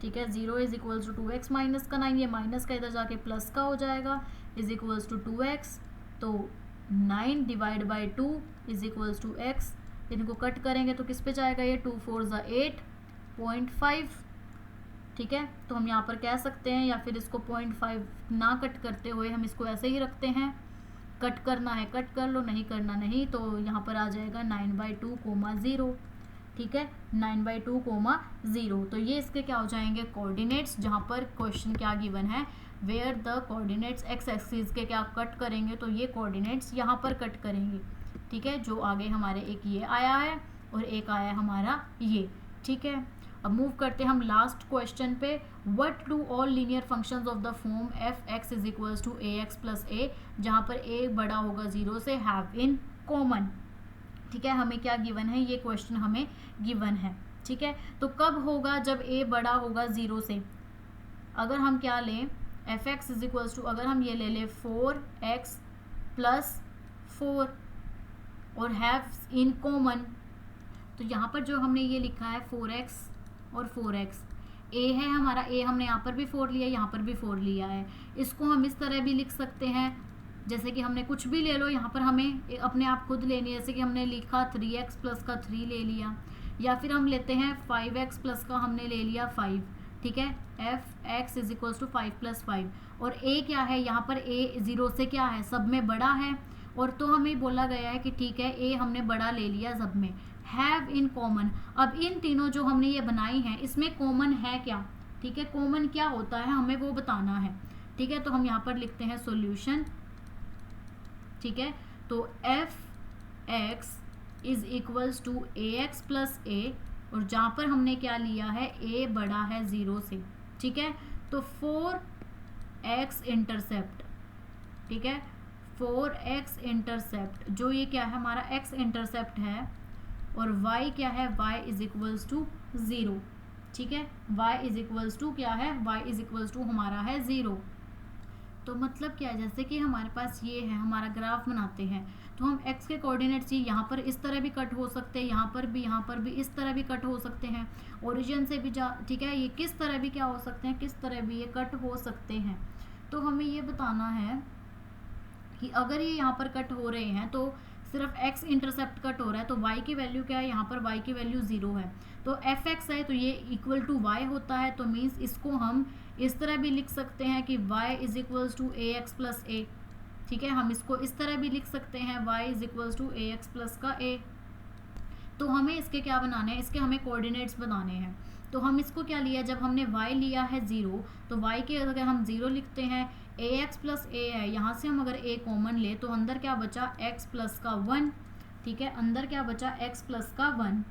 ठीक है, 0 is equals to 2x minus का 9, ये माइनस का इधर जाके प्लस का हो जाएगा, इज इक्वल्स टू 2x, तो 9 divide by 2 is equals to x, इनको कट करेंगे तो किस पे जाएगा, ये 2 4 8.5। ठीक है, तो हम यहाँ पर कह सकते हैं, या फिर इसको 0.5 ना कट करते हुए हम इसको ऐसे ही रखते हैं, कट करना है कट कर लो, नहीं करना नहीं, तो यहाँ पर आ जाएगा 9/2, 0। ठीक है, 9/2, 0, तो ये इसके क्या हो जाएंगे कोऑर्डिनेट्स, जहाँ पर क्वेश्चन क्या गिवन है, where the coordinates x axis के क्या कट करेंगे, तो ये कोऑर्डिनेट्स यहाँ पर कट करेंगे। ठीक है, जो आगे हमारे एक ये आया है और एक आया हमारा ये। ठीक है, अब मूव करते हैं हम लास्ट क्वेश्चन पे, what do all linear functions of the form f(x) is equals to ax plus a, जहाँ पर a बड़ा होगा 0 से, हैव इन कॉमन। ठीक है, हमें क्या गिवन है, ये क्वेश्चन हमें गिवन है। ठीक है, तो कब होगा, जब a बड़ा होगा 0 से। अगर हम क्या लें, f(x) इज इक्वल्स टू, अगर हम ये ले लें 4x प्लस 4 और हैव इन कॉमन, तो यहाँ पर जो हमने ये लिखा है 4x और 4x, a है हमारा, a हमने यहाँ पर भी 4 लिया, यहाँ पर भी 4 लिया है, इसको हम इस तरह भी लिख सकते हैं, जैसे कि हमने कुछ भी ले लो, यहाँ पर हमें अपने आप खुद लेनी है, जैसे कि हमने लिखा 3x प्लस का 3 ले लिया, या फिर हम लेते हैं 5x प्लस का हमने ले लिया 5। ठीक है, f(x) इज इक्वल्स टू 5 + 5, और a क्या है, यहाँ पर a 0 से क्या है, सब में बड़ा है, और तो हमें बोला गया है कि ठीक है a हमने बड़ा ले लिया सब में, हैव इन कॉमन। अब इन तीनों जो हमने ये बनाई हैं इसमें कॉमन है क्या, ठीक है, कॉमन क्या होता है हमें वो बताना है, ठीक है। तो हम यहाँ पर लिखते हैं सॉल्यूशन, ठीक है। तो F X is equals to A x plus A, और जहाँ पर हमने क्या लिया है a बड़ा है 0 से, ठीक है। तो 4x इंटरसेप्ट, ठीक है, 4x इंटरसेप्ट जो ये क्या है हमारा x इंटरसेप्ट है, और y क्या है, y इज इक्वल्स टू 0, ठीक है। y इज इक्वल्स टू क्या है, y इज इक्वल्स टू हमारा है 0। तो मतलब क्या है, जैसे कि हमारे पास ये है, हमारा ग्राफ बनाते हैं तो हम x के कोऑर्डिनेट्स ही यहाँ पर इस तरह भी कट हो सकते हैं, यहाँ पर भी इस तरह भी कट हो सकते हैं, ओरिजिन से भी ठीक है, ये किस तरह भी क्या हो सकते हैं, किस तरह भी ये कट हो सकते हैं। तो हमें ये बताना है कि अगर ये यहाँ पर कट हो रहे हैं तो सिर्फ x इंटरसेप्ट कट हो रहा है, तो y की वैल्यू क्या है, यहाँ पर y की वैल्यू 0 है। तो एफ एक्स है तो ये इक्वल टू y होता है, तो मीन्स इसको हम इस तरह भी लिख सकते हैं कि y is equals to A x plus A, ठीक है। हम इसको इस तरह भी लिख सकते हैं y is equals to A x plus का a। तो हमें इसके क्या बनाने हैं, इसके हमें कोऑर्डिनेट्स बनाने हैं। तो हम इसको क्या लिया, जब हमने y लिया है 0, तो y के अगर हम 0 लिखते हैं, ए एक्स प्लस ए है, यहाँ से हम अगर a कॉमन ले तो अंदर क्या बचा x प्लस का 1, ठीक है, अंदर क्या बचा x प्लस का 1।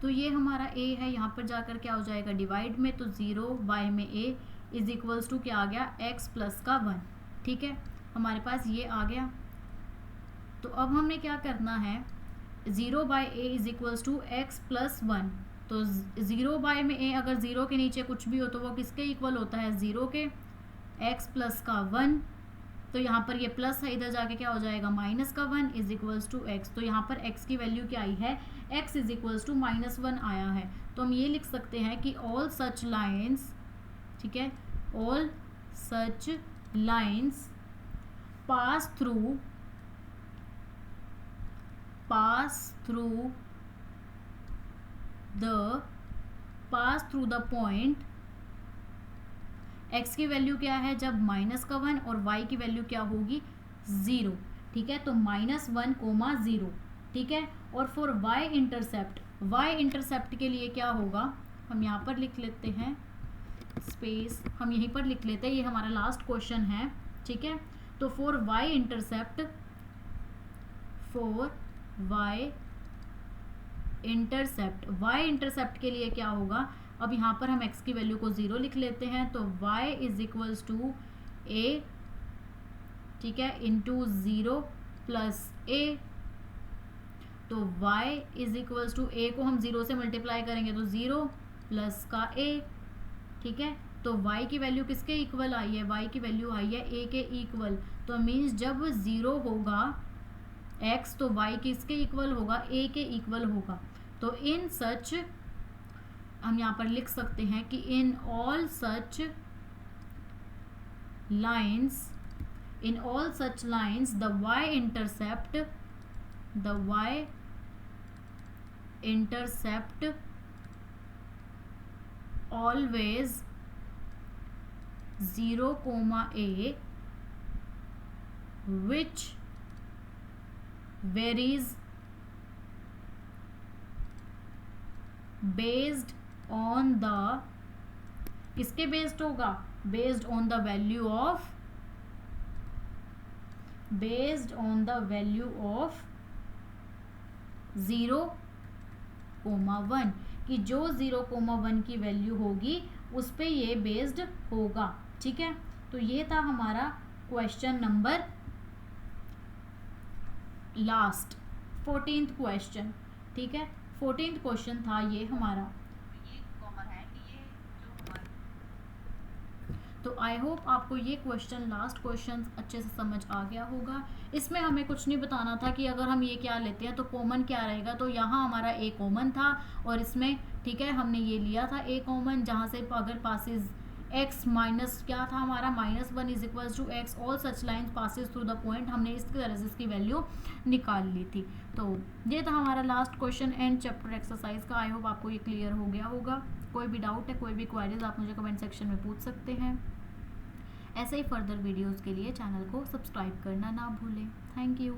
तो ये हमारा a है, यहाँ पर जाकर क्या हो जाएगा डिवाइड में, तो 0 y में a इज इक्वल्स टू क्या आ गया x प्लस का 1, ठीक है, हमारे पास ये आ गया। तो अब हमने क्या करना है, 0 by a is equals to x plus 1। तो 0 बाई में a अगर 0 के नीचे कुछ भी हो तो वो किसके इक्वल होता है, 0 के, x प्लस का 1। तो यहाँ पर ये प्लस है, इधर जाके क्या हो जाएगा माइनस का 1 इज इक्वल्स टू एक्स। तो यहाँ पर x की वैल्यू क्या आई है, x इज इक्वल्स टू -1 आया है। तो हम ये लिख सकते हैं कि ऑल सच लाइन्स, ठीक है, all such lines pass through the point, x की वैल्यू क्या है जब माइनस का 1 और y की वैल्यू क्या होगी 0, ठीक है। तो -1, 0, ठीक है। और फॉर y इंटरसेप्ट के लिए क्या होगा, हम यहाँ पर लिख लेते हैं स्पेस, हम यहीं पर लिख लेते हैं, ये हमारा लास्ट क्वेश्चन है, ठीक है। तो फॉर y इंटरसेप्ट के लिए क्या होगा, अब यहाँ पर हम x की वैल्यू को 0 लिख लेते हैं, तो y is equals to a, ठीक है, इंटू 0 प्लस a। तो y is equals to a को हम 0 से मल्टीप्लाई करेंगे तो 0 प्लस का a, ठीक है। तो y की वैल्यू किसके इक्वल आई है, y की वैल्यू आई है a के इक्वल। तो मीन्स जब 0 होगा x तो y किसके इक्वल होगा, a के इक्वल होगा। तो इन सच, हम यहाँ पर लिख सकते हैं कि in all such lines the y intercept always 0, a which varies based on the, किसके बेस्ड होगा, based on the value of 0, 1, कि जो 0, 1 की वैल्यू होगी उस पे ये बेस्ड होगा, ठीक है। तो ये था हमारा question number last 14th question, ठीक है, 14th क्वेश्चन था ये हमारा। तो आई होप आपको ये क्वेश्चन, लास्ट क्वेश्चन अच्छे से समझ आ गया होगा। इसमें हमें कुछ नहीं बताना था कि अगर हम ये क्या लेते हैं तो कॉमन क्या रहेगा। तो यहाँ हमारा a कॉमन था और इसमें, ठीक है, हमने ये लिया था a कॉमन, जहाँ से अगर पासिस x माइनस क्या था हमारा -1 is equals to x, all such lines passes through the point, हमने इस तरह से इसकी वैल्यू निकाल ली थी। तो ये था हमारा last question and chapter exercise का। आई होप आपको ये क्लियर हो गया होगा। कोई भी डाउट है, कोई भी क्वेरीज आप मुझे कमेंट सेक्शन में पूछ सकते हैं। ऐसे ही फर्दर वीडियोज़ के लिए चैनल को सब्सक्राइब करना ना भूलें। Thank you.